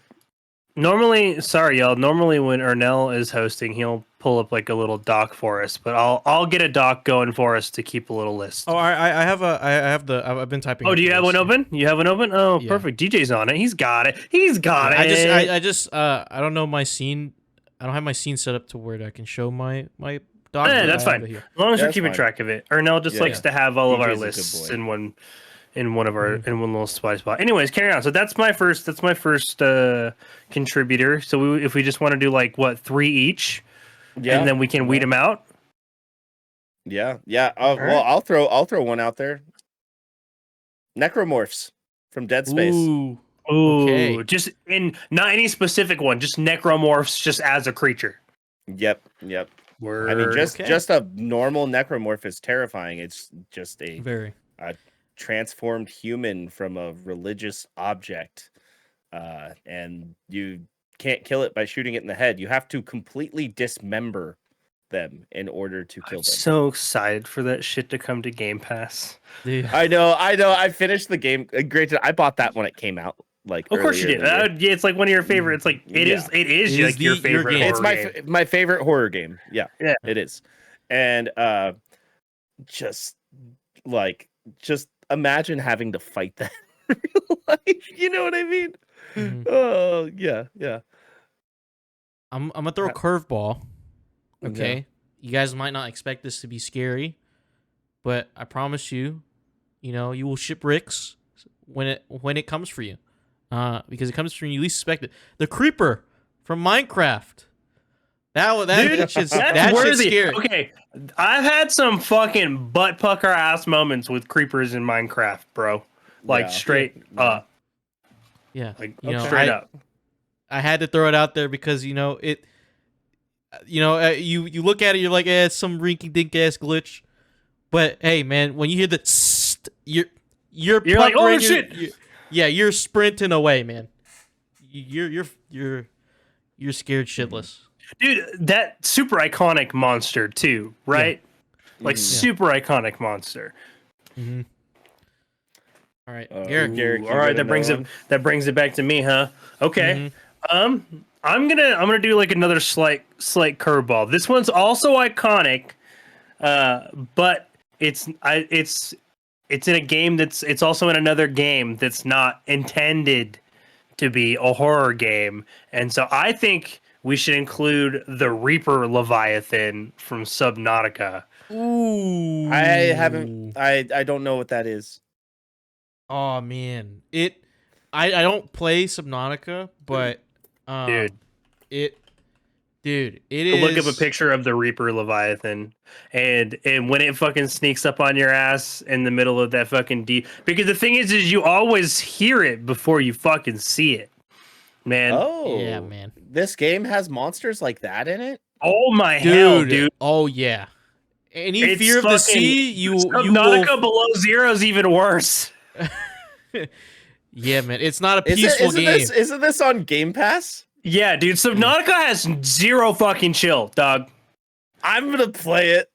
B: Normally, sorry, y'all. Normally, when Ernell is hosting, he'll pull up like a little doc for us. But I'll get a doc going for us to keep a little list.
C: Oh, I've been typing.
B: Oh, do you have one open? You have one open? Oh,
C: Yeah.
B: perfect. DJ's on it. He's got it. He's got it.
C: I don't know my scene. I don't have my scene set up to where I can show my doc.
B: Yeah, that's fine. As long as we're keeping track of it. Ernell just likes to have all of our lists in one little spot. Anyways, carry on. So that's my first contributor. So if we just want to do like what 3 each, and then we can weed them out.
A: Yeah. Well, I'll throw one out there. Necromorphs from Dead Space.
B: Ooh, okay. Just in not any specific one, just necromorphs, just as a creature.
A: Yep.
B: Word.
A: I mean, just a normal necromorph is terrifying. It's just a transformed human from a religious object, and you can't kill it by shooting it in the head. You have to completely dismember them in order to kill them.
B: So excited for that shit to come to Game Pass.
C: Dude.
A: I know. I finished the game. Granted, I bought that when it came out. Like,
B: of course you did. Yeah, it's like one of your favorite. It's like it is like your favorite.
A: It's my favorite horror game. Yeah, it is. And just imagine having to fight that in real life. You know what I mean? Mm-hmm. Oh yeah.
C: I'm gonna throw a curveball. Okay, you guys might not expect this to be scary, but I promise you, you will ship bricks when it comes for you, because it comes from you least suspect it. The creeper from Minecraft. That's worthy. Scary.
B: Okay, I've had some fucking butt pucker ass moments with creepers in Minecraft, bro. Like straight up.
C: Yeah,
B: like straight up.
C: I had to throw it out there because you look at it, you're like, it's some rinky dink ass glitch, but hey, man, when you hear the you're like, oh shit, you're sprinting away, man. You're scared shitless.
B: Dude, that super iconic monster too, right? Yeah. Like super iconic monster.
C: Mm-hmm. All right, Garrick.
B: All right, that brings it back to me, huh? Okay. Mm-hmm. I'm gonna do like another slight curveball. This one's also iconic, but it's in a game it's also in another game that's not intended to be a horror game, and so I think we should include the Reaper Leviathan from Subnautica.
C: Ooh,
A: I don't know what that is.
C: Oh man, I don't play Subnautica, but it is.
B: Look up a picture of the Reaper Leviathan, and when it fucking sneaks up on your ass in the middle of that fucking deep, because the thing is you always hear it before you fucking see it, man.
A: Oh
C: yeah, man.
A: This game has monsters like that in it.
B: Oh my hell, dude!
C: Oh yeah. Any fear of the sea,
B: Subnautica Below Zero is even worse.
C: Yeah, man. It's not a peaceful game.
A: Isn't this on Game Pass?
B: Yeah, dude. Subnautica has zero fucking chill, dog.
A: I'm gonna play it.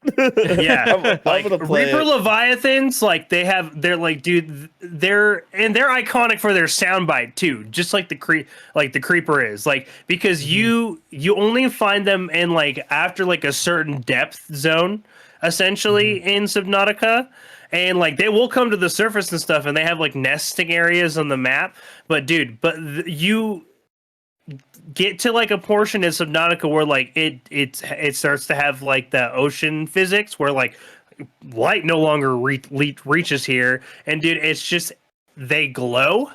B: Yeah,
A: I'm gonna play
B: Reaper
A: it.
B: Leviathans, like they're like, dude, they're iconic for their soundbite too, just like the creeper is, like, because you only find them in like after like a certain depth zone, essentially in Subnautica. And like they will come to the surface and stuff, and they have like nesting areas on the map. But dude, you get to like a portion in Subnautica where like it starts to have like the ocean physics where like light no longer reaches here, and dude, it's just they glow.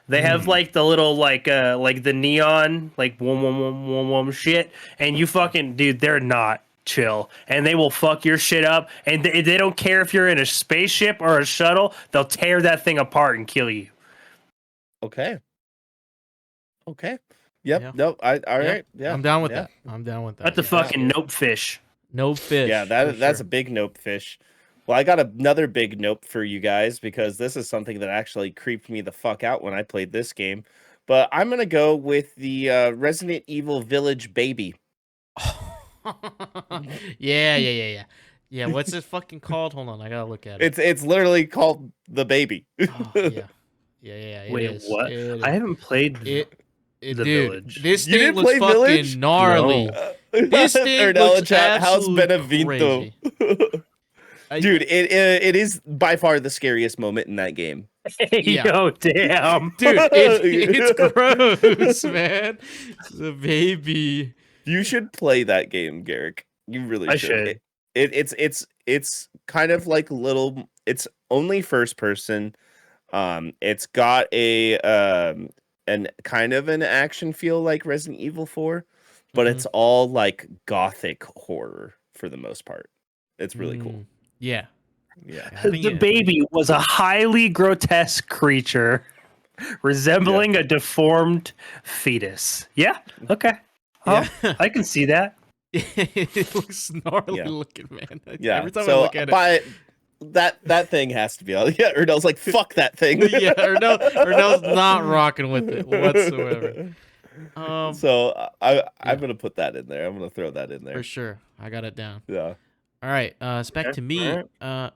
B: They have like the little like the neon like wom shit, and you fucking, dude, they're not chill, and they will fuck your shit up, and they don't care if you're in a spaceship or a shuttle. They'll tear that thing apart and kill you.
A: Okay. Yep.
C: Yeah.
A: Nope. All right. Yeah.
C: I'm down with
A: yeah.
C: that. I'm down with that.
B: That's a fucking nope fish.
C: No fish.
A: Yeah, that's a big nope fish. Well, I got another big nope for you guys because this is something that actually creeped me the fuck out when I played this game. But I'm gonna go with the Resident Evil Village Baby.
C: Yeah. Yeah, what's it fucking called? Hold on, I gotta look at it.
A: It's literally called the baby.
C: Oh, yeah. It
B: Wait,
C: is.
B: what?
C: It
B: I
C: is.
B: haven't played
C: The
B: Village.
C: This
A: You
C: thing
A: didn't
C: looks
A: play
C: fucking
A: Village?
C: gnarly.
B: No.
C: This thing
A: Ernella
C: looks
A: chat, how's
C: absolutely
A: Benevento?
C: crazy.
A: Dude, it is by far the scariest moment in that game.
C: Yeah.
B: Yo, damn.
C: Dude, it's gross, man. The baby.
A: You should play that game, Garrick. You really
B: I
A: should.
B: should.
A: It's kind of like little. It's only first person. It's got a an kind of an action feel like Resident Evil 4, but it's all like gothic horror for the most part. It's really cool.
C: Yeah.
A: Yeah.
B: The baby was a highly grotesque creature resembling a deformed fetus. Yeah. Okay. Oh,
C: Yeah.
B: I can see that.
C: It looks gnarly
A: Yeah.
C: looking, man.
A: Yeah.
C: Every time
A: so
C: I look at it.
A: that thing has to be on. Yeah, Ernell's like, fuck that thing.
C: Yeah, Ernell's not rocking with it whatsoever.
A: So I'm gonna put that in there. I'm gonna throw that in there.
C: For sure. I got it down.
A: Yeah.
C: All right. It's back to me.
B: Alright.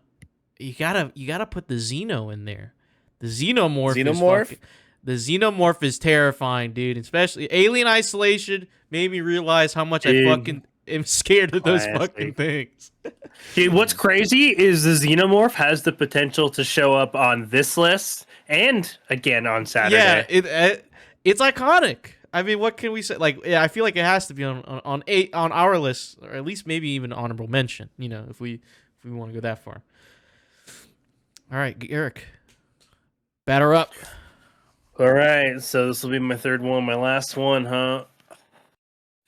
C: You gotta put the Xeno in there. The Xenomorph. The Xenomorph is terrifying, dude. Especially Alien Isolation made me realize how much I fucking am scared of those fucking things.
B: Dude, what's crazy is the Xenomorph has the potential to show up on this list and again on Saturday.
C: Yeah, it's iconic. I mean, what can we say? Like, yeah, I feel like it has to be on our list, or at least maybe even honorable mention. You know, if we want to go that far. All right, Eric, batter up.
B: All right, so this will be my third one, my last one, huh?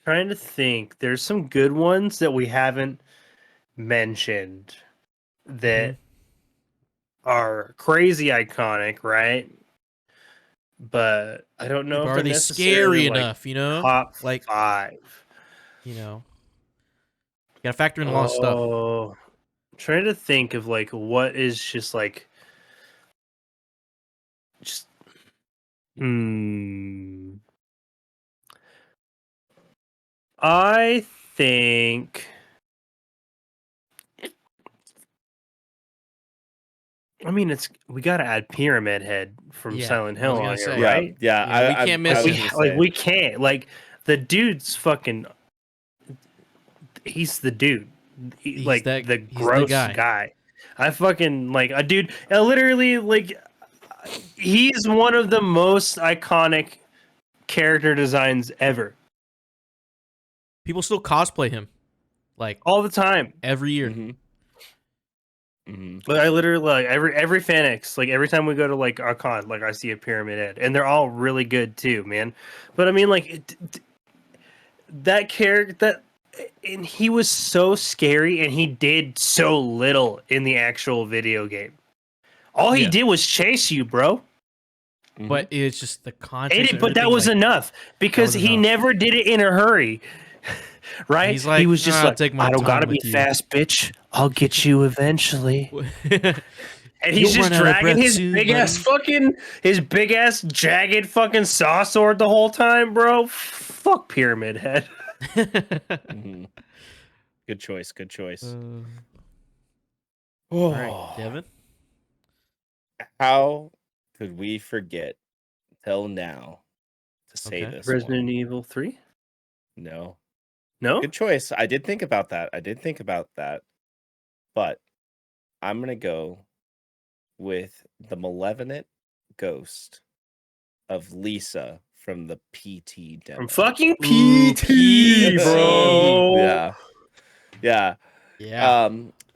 B: Trying to think. There's some good ones that we haven't mentioned that are crazy iconic, right? But I don't know if
C: Are
B: they're
C: they
B: necessarily,
C: scary
B: like,
C: enough? You know,
B: top
C: like
B: 5.
C: you know, you gotta factor in a lot of stuff.
B: Oh, I'm trying to think of like what is just like, just I think. I mean, we got to add Pyramid Head from
C: Yeah,
B: Silent
C: I
B: Hill
C: was gonna
B: on here,
C: say.
B: right?
A: Yeah.
C: We can't miss it.
B: We can't. Like, the dude's fucking. He's the dude.
C: He's
B: the
C: he's
B: gross
C: the
B: guy. I fucking like a dude. Literally, like, he's one of the most iconic character designs ever.
C: People still cosplay him, like
B: All the time.
C: every year.
B: Like, I literally, like, every FanX, like, every time we go to like a con, like, I see a Pyramid Head, and they're all really good too, man. But I mean, like, that character, and he was so scary, and he did so little in the actual video game. All he did was chase you, bro.
C: But it's just the context.
B: But that was enough because he never did it in a hurry. Right?
C: He's like,
B: he was just like, I don't gotta be fast, bitch. I'll get you eventually. And he's just dragging his big ass jagged fucking saw sword the whole time, bro. Fuck Pyramid Head.
A: Good choice.
C: All right, Devin.
A: How could we forget till now to say this?
B: Resident Evil 3?
A: No.
B: No?
A: Good choice. I did think about that. But I'm going to go with the malevolent ghost of Lisa from the PT demo.
B: From fucking PT, bro.
A: Yeah.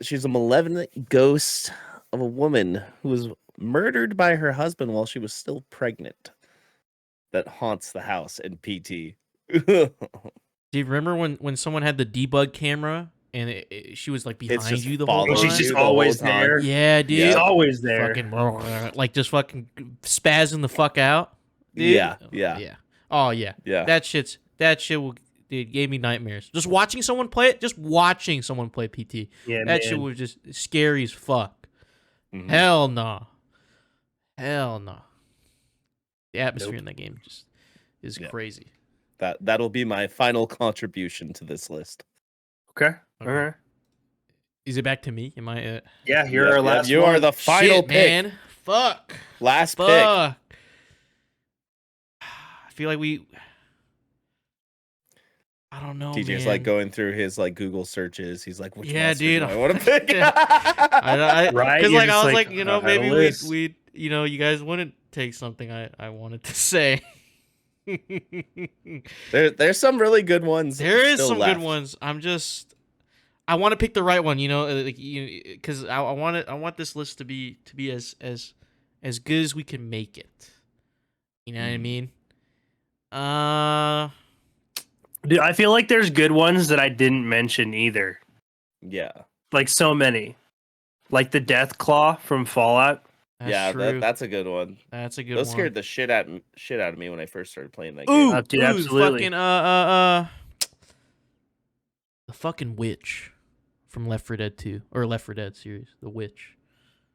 A: She's a malevolent ghost of a woman who was murdered by her husband while she was still pregnant that haunts the house in PT.
C: Do you remember when someone had the debug camera and she was like
A: It's
C: behind
A: just
C: you the whole
A: following
C: time.
B: She's just
A: you the whole
B: always
A: time.
B: there.
C: Yeah, dude.
B: She's always there.
C: Fucking like just fucking spazzing the fuck out, dude.
A: Yeah.
C: Oh yeah.
A: Yeah.
C: That shit dude, gave me nightmares. Just watching someone play it. Just watching someone play PT.
B: Yeah,
C: That shit
B: man.
C: was just scary as fuck.
A: Mhm.
C: Hell no. Hell no. The atmosphere
B: Nope.
C: in that game just is
A: Yeah.
C: crazy.
A: That'll be my final contribution to this list.
B: Okay.
C: Okay.
B: All right.
C: Is it back to me? Am I?
B: Yeah, you're our last
A: You
B: one.
A: are the final
C: Shit,
A: pick.
C: man. Fuck.
A: Last pick.
C: Fuck. I feel like I don't know,
A: TJ's
C: man.
A: like going through his like Google searches. He's like, which
C: Yeah,
A: monster
C: dude.
A: do I want to pick?
B: Right?
C: Because
B: You're
C: like I
B: just
C: was
B: like,
C: like, you know,
B: I have a
C: maybe
B: list.
C: we'd you guys wouldn't take something I wanted to say.
A: There's some really good ones.
C: There is
A: still
C: some
A: left.
C: good ones. I want to pick the right one, like because I want this list to be as good as we can make it. You know what I mean?
B: Dude, I feel like there's good ones that I didn't mention either.
A: Yeah.
B: Like so many. Like the Death Claw from Fallout.
C: That's true.
A: That's a good one.
C: That's a good
A: Those
C: one.
A: scared the shit out of me when I first started playing that
C: Ooh,
A: game.
B: Dude,
C: ooh,
B: absolutely.
C: fucking the fucking witch from Left 4 Dead 2 or Left 4 Dead series, the witch.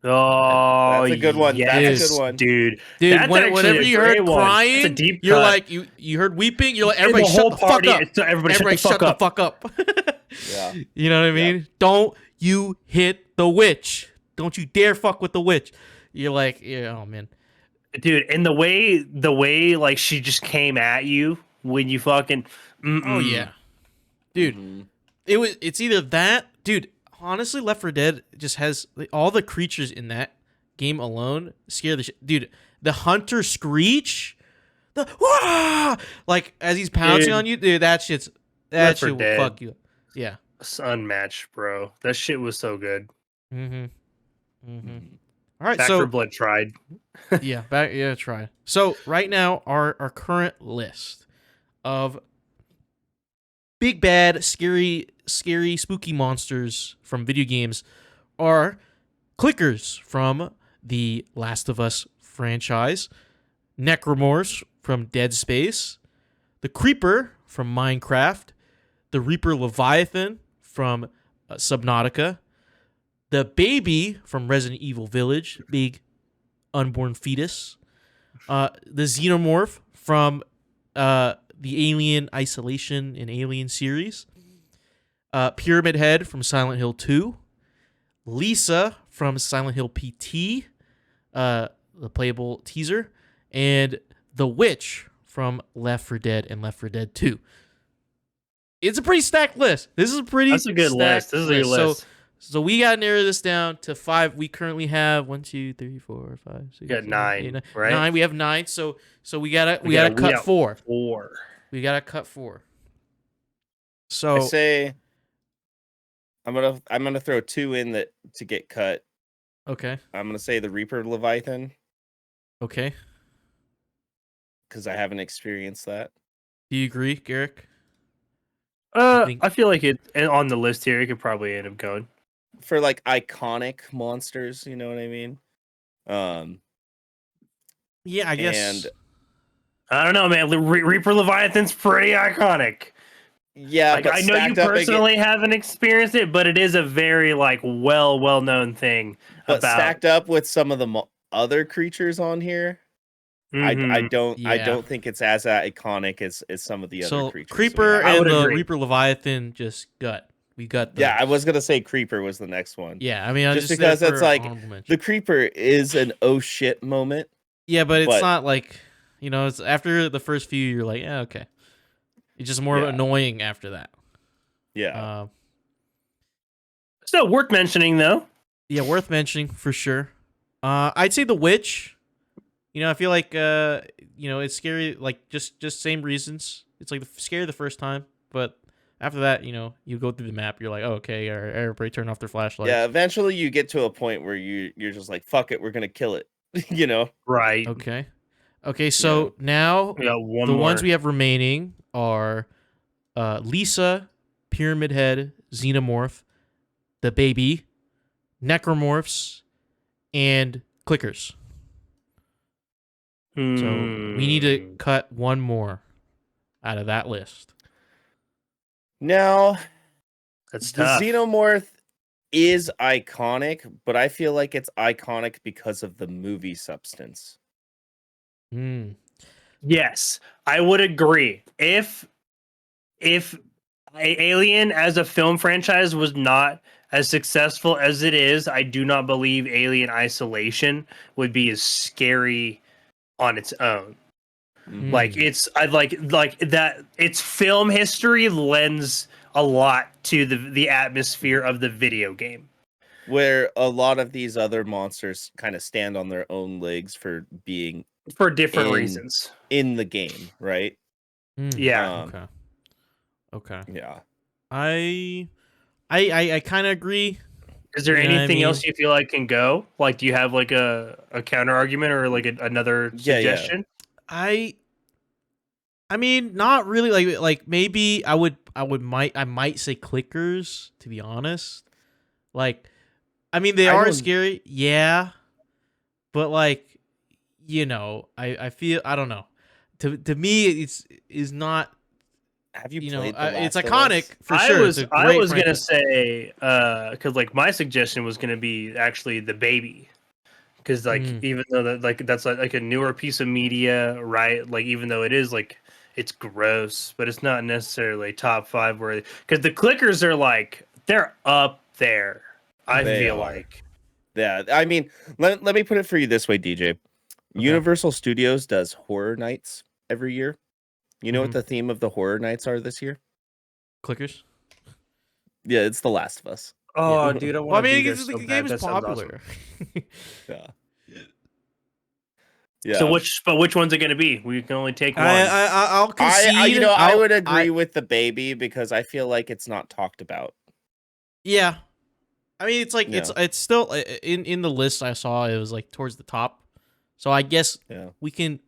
B: Oh,
A: That's a good one.
B: Yes,
A: That's a good one.
B: dude.
C: Dude,
B: That's actually
C: whenever
B: a
C: you heard
B: great one.
C: crying,
B: It's a deep
C: you're
B: cut.
C: like you heard weeping. You're like
B: And
C: everybody
B: the
C: shut
B: whole
C: the fuck
B: party,
C: up.
B: so everybody shut the fuck up.
A: Yeah.
C: You know what I mean? Don't you hit the witch. Don't you dare fuck with the witch. You're like, yeah, oh man.
B: Dude, and the way like she just came at you when you fucking
C: Oh yeah. Dude,
A: Mhm.
C: it's either that, dude, honestly Left 4 Dead just has all the creatures in that game alone scare the shit. Dude, the hunter screech, the wah! Like as he's pouncing
B: Dude.
C: on you, dude, that shit
B: Left 4
C: will
B: Dead.
C: fuck you. Yeah.
B: It's unmatched, bro. That shit was so good.
C: Mm-hmm. All right,
B: Back
C: so
B: for Blood tried.
C: try. So right now, our current list of big bad, scary, spooky monsters from video games are clickers from the Last of Us franchise, Necromorphs from Dead Space, the Creeper from Minecraft, the Reaper Leviathan from Subnautica, the baby from Resident Evil Village, big unborn fetus, the Xenomorph from the Alien Isolation and Alien series, Pyramid Head from Silent Hill 2, Lisa from Silent Hill PT, the playable teaser, and the Witch from Left 4 Dead and Left 4 Dead 2. It's a pretty stacked list. This is a pretty
B: That's a good
C: stacked
B: list. This is a good list.
C: So we got to narrow this down to 5. We currently have 1, 2, 3, 4, 5, 6.
B: You got
C: 7,
B: 9,
C: 8, 9.
B: right?
C: 9. We have 9. So we gotta
B: We
C: cut
B: got
C: 4.
B: 4.
C: We gotta cut 4.
A: I
C: So
A: say I'm gonna throw 2 in that to get cut.
C: okay,
A: I'm gonna say the Reaper Leviathan
C: okay.
A: because I haven't experienced that.
C: Do you agree, Garrick? think-
B: I feel like it and on the list here. It could probably end up going.
A: For like iconic monsters, you know what I mean?
C: Yeah, I guess.
A: And
B: I don't know, man. Reaper Leviathan's pretty iconic.
A: yeah,
B: Like,
A: but
B: I know you
A: stacked up
B: personally haven't experienced it, but it is a very like well known thing.
A: but
B: about
A: stacked up with some of the other creatures on here, I
B: Mhm.
A: don't
C: Yeah.
A: think it's as iconic as some of the other
C: So
A: creatures.
C: Creeper
B: I
C: and
B: would
C: the
B: agree.
C: Reaper Leviathan just gut. We got the
A: Yeah, I was gonna say Creeper was the next one.
C: Yeah, I mean,
A: Just
C: there
A: because it's
C: for
A: like
C: honorable mention.
A: The Creeper is an oh shit moment.
C: Yeah, but it's
A: but-
C: not like, it's after the first few you're like, yeah, okay. It's just more
A: Yeah.
C: annoying after that.
A: Yeah.
B: Still worth mentioning though.
C: Yeah, worth mentioning for sure. I'd say the witch. I feel like it's scary. Like just same reasons. It's like scary the first time, but after that, you go through the map. You're like, oh, okay, or everybody turn off their flashlights.
A: Yeah, eventually you get to a point where you're just like, fuck it, we're gonna kill it.
B: Right.
C: Okay. So now
B: We got one
C: the
B: more.
C: ones we have remaining are Lisa, Pyramid Head, Xenomorph, the baby, Necromorphs, and Clickers. So we need to cut one more out of that list.
A: Now,
B: That's
A: the
B: tough.
A: Xenomorph is iconic, but I feel like it's iconic because of the movie substance.
B: Yes, I would agree. If Alien as a film franchise was not as successful as it is, I do not believe Alien Isolation would be as scary on its own. Like I like that. Its film history lends a lot to the atmosphere of the video game,
A: where a lot of these other monsters kind of stand on their own legs for being
B: for different reasons
A: in the game, right?
B: Yeah.
C: Okay.
A: Yeah.
C: I kind of agree.
B: Is there anything else you feel like can go? Like, do you have like a counter argument or like another suggestion?
C: I mean, not really. Like maybe I might say Clickers, to be honest. Like, I mean, they are scary, yeah, but like, I feel, I don't know. To me, it's not.
A: Have you played The Last
C: it's
A: of
C: iconic
A: Us?
C: for sure.
B: I was gonna say because like my suggestion was gonna be actually the baby. Because like even though that's like a newer piece of media, right? Like even though it is like it's gross, but it's not necessarily top 5 worthy. Because the Clickers are like they're up there. I feel like.
A: Yeah, I mean, let me put it for you this way, DJ. Okay. Universal Studios does horror nights every year. You know what the theme of the horror nights are this year?
C: Clickers.
A: Yeah, it's The Last of Us.
B: Oh, dude, I want to be there so
C: the game is popular.
A: Yeah.
B: So which one's it going to be? We can only take one.
C: I'll concede.
A: I would agree with the baby because I feel like it's not talked about.
C: Yeah. I mean, it's like it's still in the list I saw. It was like towards the top, so I guess we can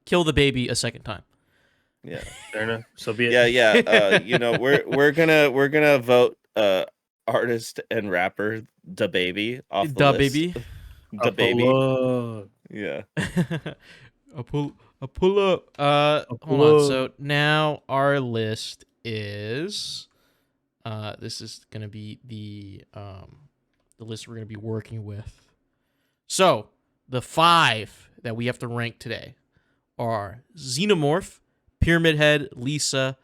C: kill the baby a second time.
A: Yeah,
B: fair enough. So be it.
A: Yeah. We're gonna vote artist and rapper the baby off the list.
C: Baby,
A: the baby. Yeah.
C: a pull up. Hold on. So now our list is. This is gonna be the list we're gonna be working with. So the 5 that we have to rank today are Xenomorph, Pyramid Head, Lisa,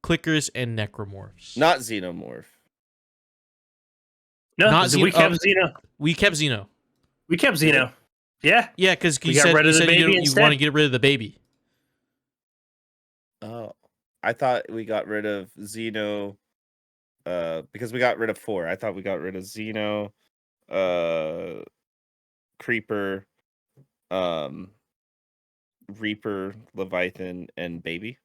C: Clickers, and Necromorphs.
A: Not Xenomorph.
B: No, not we kept Xeno.
C: We kept Xeno.
B: We kept Xeno. Yeah.
C: Yeah, because you said you want to get rid of the baby.
A: Oh, I thought we got rid of Xeno. Because we got rid of 4. I thought we got rid of Xeno, Creeper, Reaper, Leviathan, and Baby.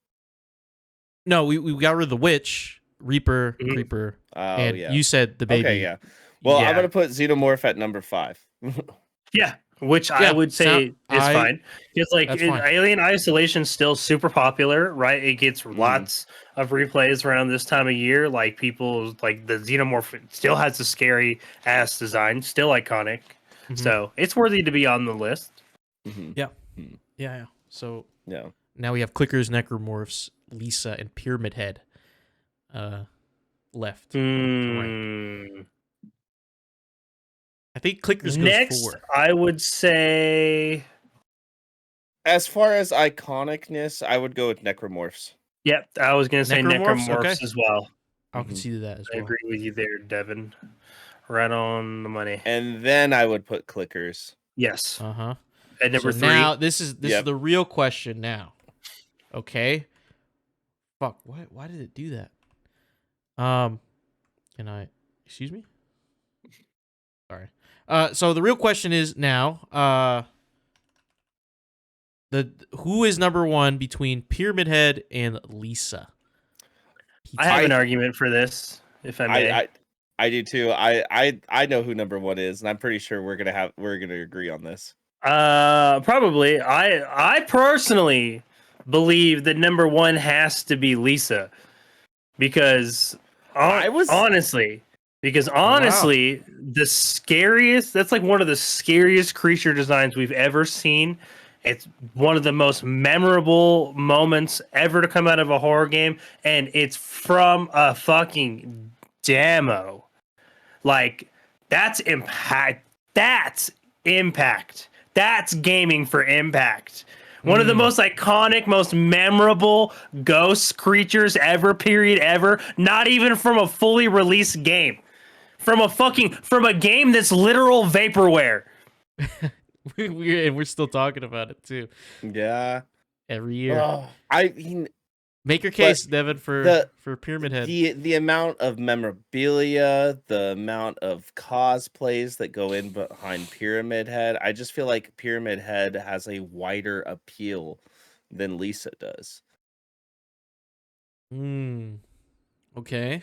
C: No, we got rid of the Witch, Reaper, Creeper, and you said the baby.
A: Okay, yeah. Well, I'm gonna put Xenomorph at number 5.
B: Yeah, which I would say is fine. It's like Alien Isolation still super popular, right? It gets lots of replays around this time of year. Like people like the Xenomorph still has a scary ass design, still iconic. So it's worthy to be on the list.
C: Yeah. So
A: yeah.
C: Now we have Clickers, Necromorphs, Lisa, and Pyramid Head left. I think Clickers
B: next,
C: goes 4.
B: I would say,
A: as far as iconicness, I would go with Necromorphs.
B: Yep, I was going to say Necromorphs as well.
C: I'll concede that as well.
B: I agree with you there, Devin. Right on the money.
A: And then I would put Clickers.
B: Yes.
C: At
B: number 3.
C: Now this is the real question now. Okay. Fuck. Why did it do that? Can I? Excuse me. Sorry. So the real question is now, who is number 1 between Pyramid Head and Lisa?
B: I have an argument for this, if I may.
A: I do too. I know who number 1 is, and I'm pretty sure we're gonna agree on this.
B: Probably. I personally believe that number 1 has to be Lisa, because honestly, because the scariest, that's like one of the scariest creature designs we've ever seen. It's one of the most memorable moments ever to come out of a horror game, and it's from a fucking demo. Like, that's impact. That's impact. That's gaming for impact. One of the most iconic, most memorable ghost creatures ever, period, ever. Not even from a fully released game. From a game that's literal vaporware.
C: We're still talking about it too.
A: Yeah.
C: Every year.
A: I mean,
C: make your case, Devin, for Pyramid Head.
A: The amount of memorabilia, the amount of cosplays that go in behind Pyramid Head, I just feel like Pyramid Head has a wider appeal than Lisa does.
C: Okay.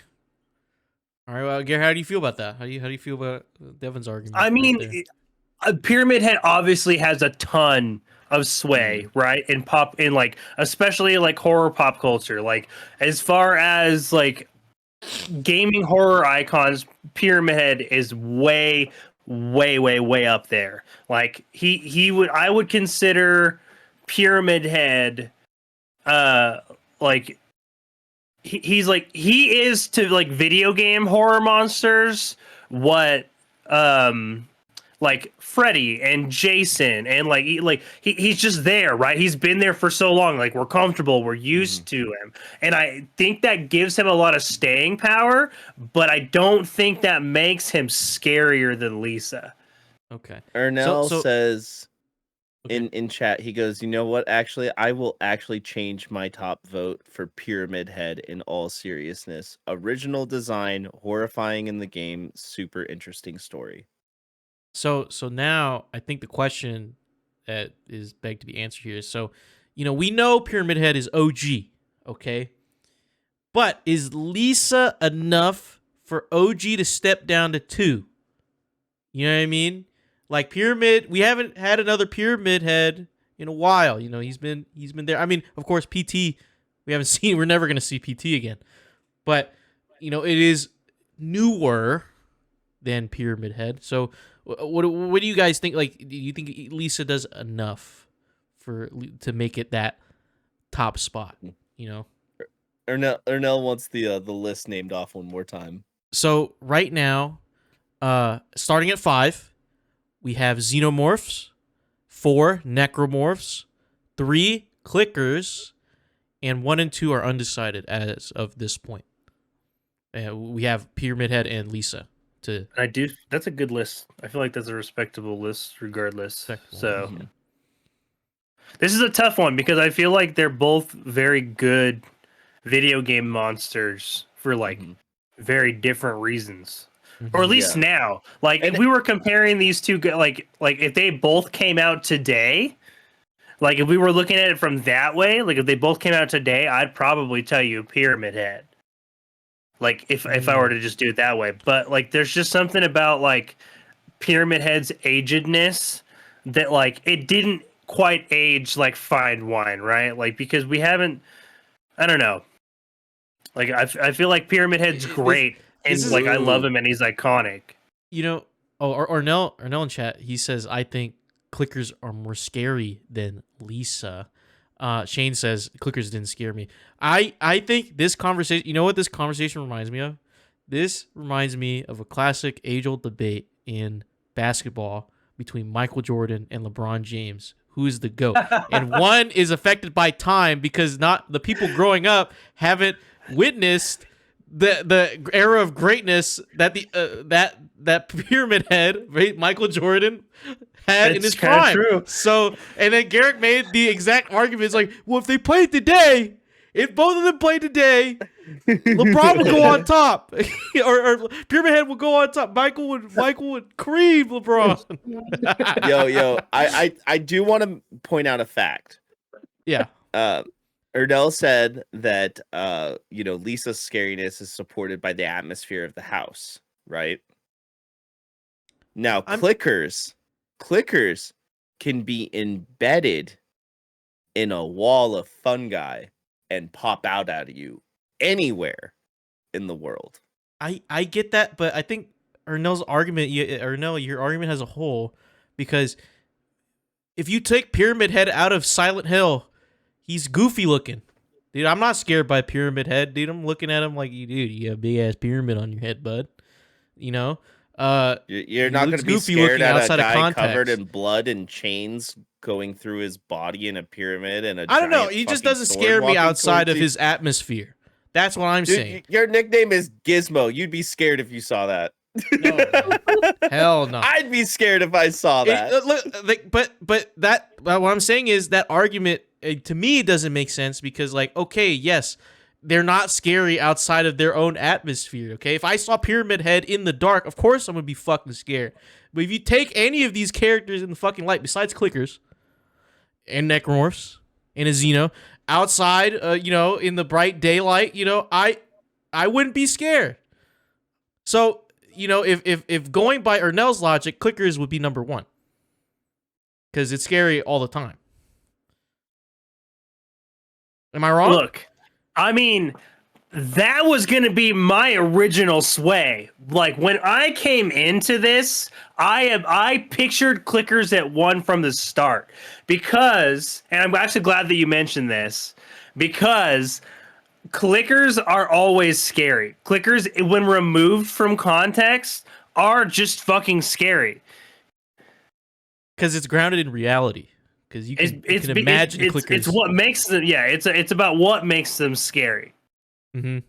C: All right. Well, Gary, how do you feel about that? How do you feel about Devin's argument?
B: I mean, Pyramid Head obviously has a ton of sway, right? In like, especially like horror pop culture. Like, as far as like gaming horror icons, Pyramid Head is way up there. Like, I would consider Pyramid Head like he is to like video game horror monsters what like Freddy and Jason and he's just there, right? He's been there for so long. Like, we're comfortable, we're used to him, and I think that gives him a lot of staying power. But I don't think that makes him scarier than Lisa.
C: Okay.
A: Ernell says in chat, he goes, you know what? Actually, I will actually change my top vote for Pyramid Head in all seriousness. Original design, horrifying in the game, super interesting story.
C: So now I think the question that is begged to be answered here is, so, we know Pyramid Head is OG, okay? But is Lisa enough for OG to step down to 2? You know what I mean? Like, Pyramid, we haven't had another Pyramid Head in a while. He's been there. I mean, of course, PT, we haven't seen. We're never going to see PT again. But, it is newer than Pyramid Head. So what do you guys think? Like, do you think Lisa does enough to make it that top spot?
A: Ernell wants the list named off one more time.
C: So right now, starting at 5, we have Xenomorphs, 4 Necromorphs, 3 Clickers, and 1 and 2 are undecided as of this point. We have Pyramid Head and Lisa.
B: That's a good list. I feel like that's a respectable list regardless. So this is a tough one because I feel like they're both very good video game monsters for like very different reasons. Or at least now. Like, if we were comparing these two, like if they both came out today, like if we were looking at it from that way, like if they both came out today, I'd probably tell you Pyramid Head. Like, if I were to just do it that way. But like, there's just something about like Pyramid Head's agedness that like it didn't quite age like fine wine, right? Like, because we haven't, I don't know. Like, I feel like Pyramid Head's great, and like I love him, and he's iconic.
C: Ornell in chat, he says, I think Clickers are more scary than Lisa. Shane says Clickers didn't scare me. I think this conversation, you know what this conversation reminds me of? This reminds me of a classic age-old debate in basketball between Michael Jordan and LeBron James. Who's the GOAT? And one is affected by time because not the people growing up haven't witnessed the era of greatness that that Pyramid Head, right, Michael Jordan had in his prime.
B: True.
C: So, and then Garrick made the exact argument. It's like, well, if they played today, if both of them played today, LeBron would go on top, or Pyramid Head would go on top. Michael would cream LeBron.
A: Yo, I do want to point out a fact.
C: Yeah.
A: Erdell said that Lisa's scariness is supported by the atmosphere of the house, right? Now, clickers can be embedded in a wall of fungi and pop out of you anywhere. in the world.
C: I get that, but I think Ernell's argument, your argument as a whole, because if you take Pyramid Head out of Silent Hill, he's goofy looking. Dude, I'm not scared by Pyramid Head, dude. I'm looking at him like, dude, you got a big ass pyramid on your head, bud. You know?
A: You're not going to be scared at a guy covered in blood and chains going through his body in a pyramid and a
C: I don't know. He just doesn't scare me outside of his atmosphere. That's what I'm saying.
A: Your nickname is Gizmo. You'd be scared if you saw that.
C: No. Hell no.
A: I'd be scared if I saw that.
C: But what I'm saying is that argument to me it doesn't make sense because like, okay, yes, they're not scary outside of their own atmosphere, okay? If I saw Pyramid Head in the dark, of course I'm going to be fucking scared. But if you take any of these characters in the fucking light, besides Clickers and Necromorphs and a Xeno, outside, in the bright daylight, I wouldn't be scared. So, if going by Ernell's logic, Clickers would be number one. Because it's scary all the time. Am I wrong?
B: Look, I mean, that was going to be my original sway. Like, when I came into this, I pictured Clickers at 1 from the start. Because, and I'm actually glad that you mentioned this, because Clickers are always scary. Clickers, when removed from context, are just fucking scary.
C: Because it's grounded in reality. Because you can imagine Clickers.
B: It's what makes them, it's about what makes them scary.
C: Mm-hmm.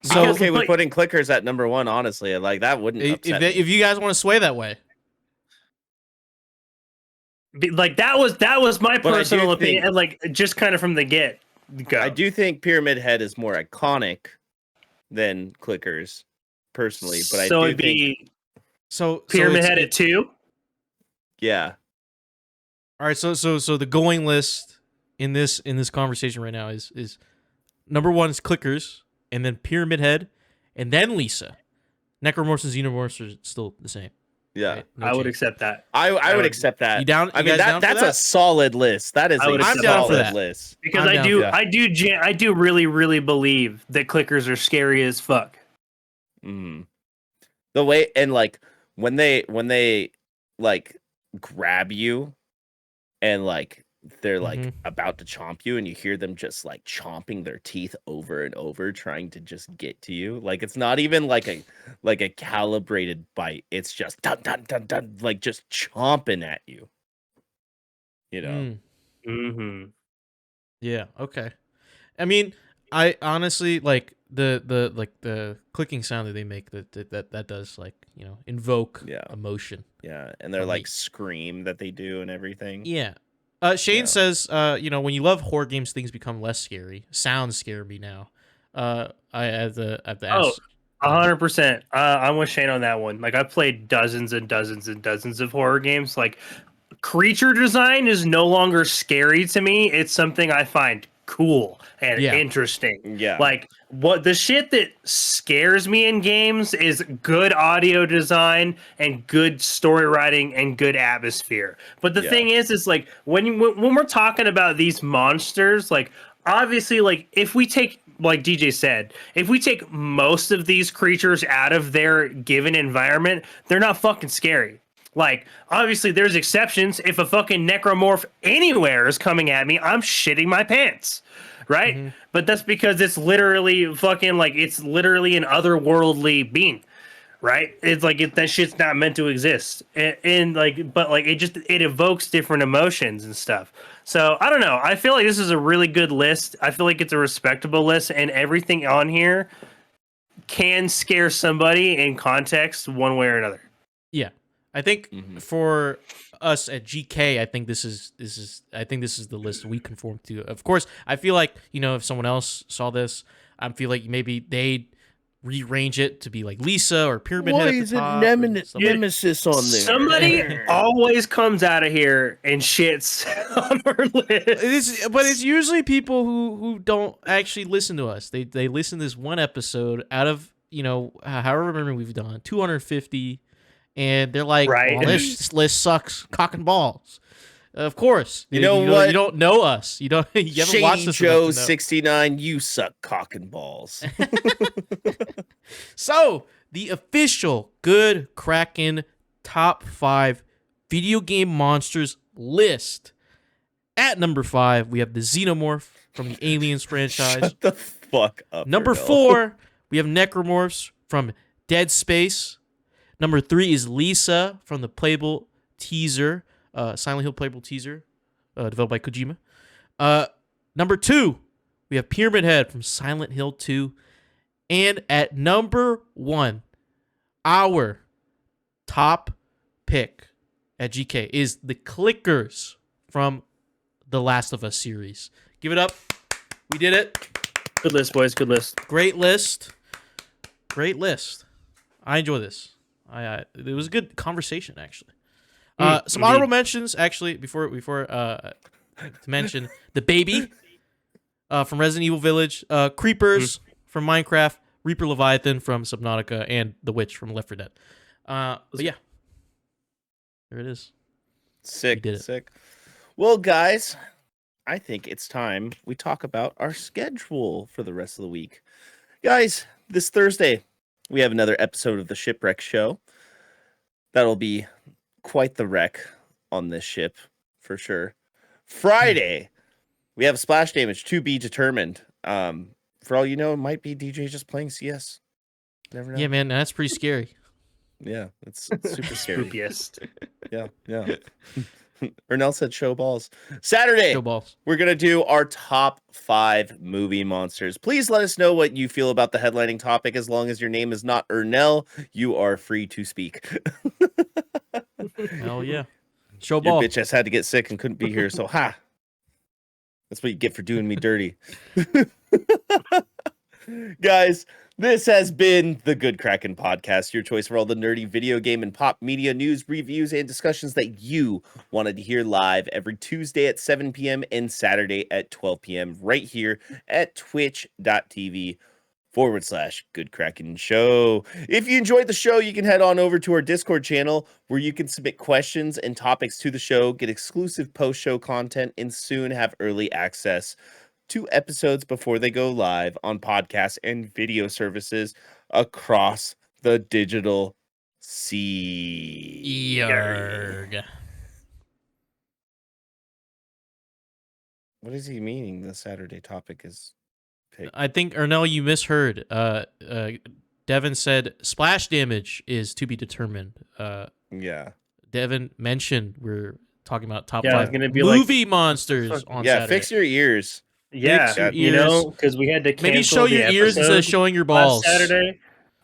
A: So I'm okay with putting Clickers at number 1, honestly. Like, that wouldn't upset me.
C: If you guys want to sway that way.
B: Like, that was my personal opinion, like, just kind of from the get-go.
A: I do think Pyramid Head is more iconic than Clickers, personally. But I do think...
B: So Pyramid Head at 2?
A: Yeah.
C: All right, so the going list in this conversation right now is number 1 is Clickers, and then Pyramid Head, and then Lisa. Necromorphs and Xenomorphs are still the same.
A: Yeah,
C: right?
B: I would accept that.
A: I would accept that.
C: You down?
A: I mean, that's a solid list. That is a solid list.
B: Because I do really, really believe that Clickers are scary as fuck.
A: Mm. The way and like when they like grab you and like they're like about to chomp you and you hear them just like chomping their teeth over and over trying to just get to you, like it's not even like a calibrated bite, it's just dun dun dun dun, like just chomping at you,
C: Yeah, okay. I mean, I honestly like the clicking sound that they make that does like, invoke emotion.
A: Yeah, and they're like scream that they do and everything.
C: Yeah. Shane says, when you love horror games, things become less scary. Sounds scare me now. I have to ask.
B: 100%. I'm with Shane on that one. Like, I've played dozens and dozens and dozens of horror games. Like, creature design is no longer scary to me. It's something I find cool and interesting.
A: Yeah.
B: Like, what the shit that scares me in games is good audio design and good story writing and good atmosphere. But the thing is like when we're talking about these monsters, like obviously, like if we take, like DJ said, if we take most of these creatures out of their given environment, they're not fucking scary. Like, obviously, there's exceptions. If a fucking necromorph anywhere is coming at me, I'm shitting my pants, right? Mm-hmm. But that's because it's literally fucking, like, it's literally an otherworldly being, right? It's like, that shit's not meant to exist. And like, but, like, it evokes different emotions and stuff. So, I don't know. I feel like this is a really good list. I feel like it's a respectable list, and everything on here can scare somebody in context one way or another.
C: Yeah. I think for us at GK, I think this is the list we conform to. Of course, I feel like, if someone else saw this, I feel like maybe they'd rearrange it to be like Lisa or Pyramid Head at the top.
A: Why is it Nemesis on there?
B: Somebody always comes out of here and shits on our list.
C: But it's usually people who don't actually listen to us. They listen to this one episode out of, however many we've done, 250. And they're like, well, this list sucks, cock and balls. Of course.
A: You know what?
C: You don't know us. You haven't watched
A: Shady
C: us
A: Joe
C: enough to know.
A: 69, you suck cock and balls.
C: So, the official Good Kraken top 5 video game monsters list. At number 5, we have the Xenomorph from the Aliens franchise.
A: Shut the fuck up.
C: Number
A: Ernell.
C: 4, we have Necromorphs from Dead Space. Number 3 is Lisa from the playable teaser, Silent Hill playable teaser, developed by Kojima. Number 2, we have Pyramid Head from Silent Hill 2. And at number 1, our top pick at GK is the Clickers from the Last of Us series. Give it up. We did it.
B: Good list, boys. Good list.
C: Great list. Great list. I enjoy this. It was a good conversation, actually. Some honorable mentions, actually, before to mention the baby from Resident Evil Village, Creepers from Minecraft, Reaper Leviathan from Subnautica, and the Witch from Left 4 Dead. But yeah, there it is.
A: Sick.
C: We did it.
A: Sick. Well, guys, I think it's time we talk about our schedule for the rest of the week. Guys, this Thursday, we have another episode of the Shipwreck Show. That'll be quite the wreck on this ship, for sure. Friday, we have Splash Damage to be determined. For all you know, it might be DJ just playing CS. Never know.
C: Yeah, man, that's pretty scary.
A: Yeah, it's super scary.
B: Spookiest.
A: Yeah. Ernell said show balls. Saturday,
C: Show balls.
A: we're going to do our top 5 movie monsters. Please let us know what you feel about the headlining topic. As long as your name is not Ernell, you are free to speak.
C: Hell yeah. Show
A: Your
C: ball.
A: bitch ass had to get sick and couldn't be here, so ha. That's what you get for doing me dirty. Guys, this has been the Good Kraken Podcast, your choice for all the nerdy video game and pop media news, reviews, and discussions that you wanted to hear live every Tuesday at 7 p.m. and Saturday at 12 p.m. right here at twitch.tv/Good Kraken Show. If you enjoyed the show, you can head on over to our Discord channel where you can submit questions and topics to the show, get exclusive post-show content, and soon have early access to episodes before they go live on podcasts and video services across the digital sea.
C: Yarg.
A: What is he meaning? The Saturday topic is picked.
C: I think, Ernell, you misheard. Devin said splash damage is to be determined.
A: Yeah.
C: Devin mentioned we're talking about top
B: Yeah, it's
C: 5
B: gonna be
C: movie monsters on
A: Yeah,
C: Saturday.
A: fix your ears.
B: Yeah,
C: Fix your
B: you know,
C: ears.
B: because we had to cancel
C: Maybe show
B: the
C: your ears instead of
B: episode
C: showing your
B: last
C: balls.
B: Saturday.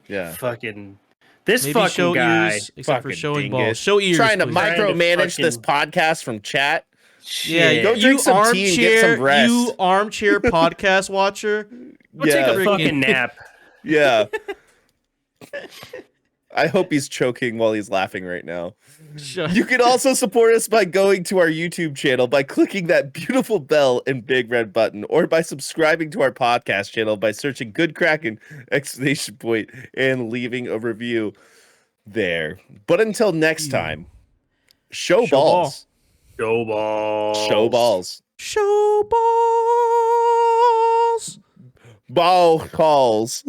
A: Yeah.
B: Fucking this
C: Maybe
B: fucking
C: show
B: guy.
C: ears except for
A: Fucking
C: showing
A: dingus.
C: balls. Show ears.
A: Trying to
C: please.
A: micromanage this
B: fucking-
A: podcast from chat.
C: Yeah,
B: Shit.
A: Go drink some tea and get some rest.
C: You armchair podcast watcher.
B: Go take a
C: freaking-
B: fucking nap.
A: Yeah. I hope he's choking while he's laughing right now.
C: Shut-
A: You can also support us by going to our YouTube channel by clicking that beautiful bell and big red button, or by subscribing to our podcast channel by searching Good Kraken and leaving a review there. But until next time, show
C: Show
A: balls.
B: Show balls.
A: Show balls.
C: Show balls.
A: Ball calls.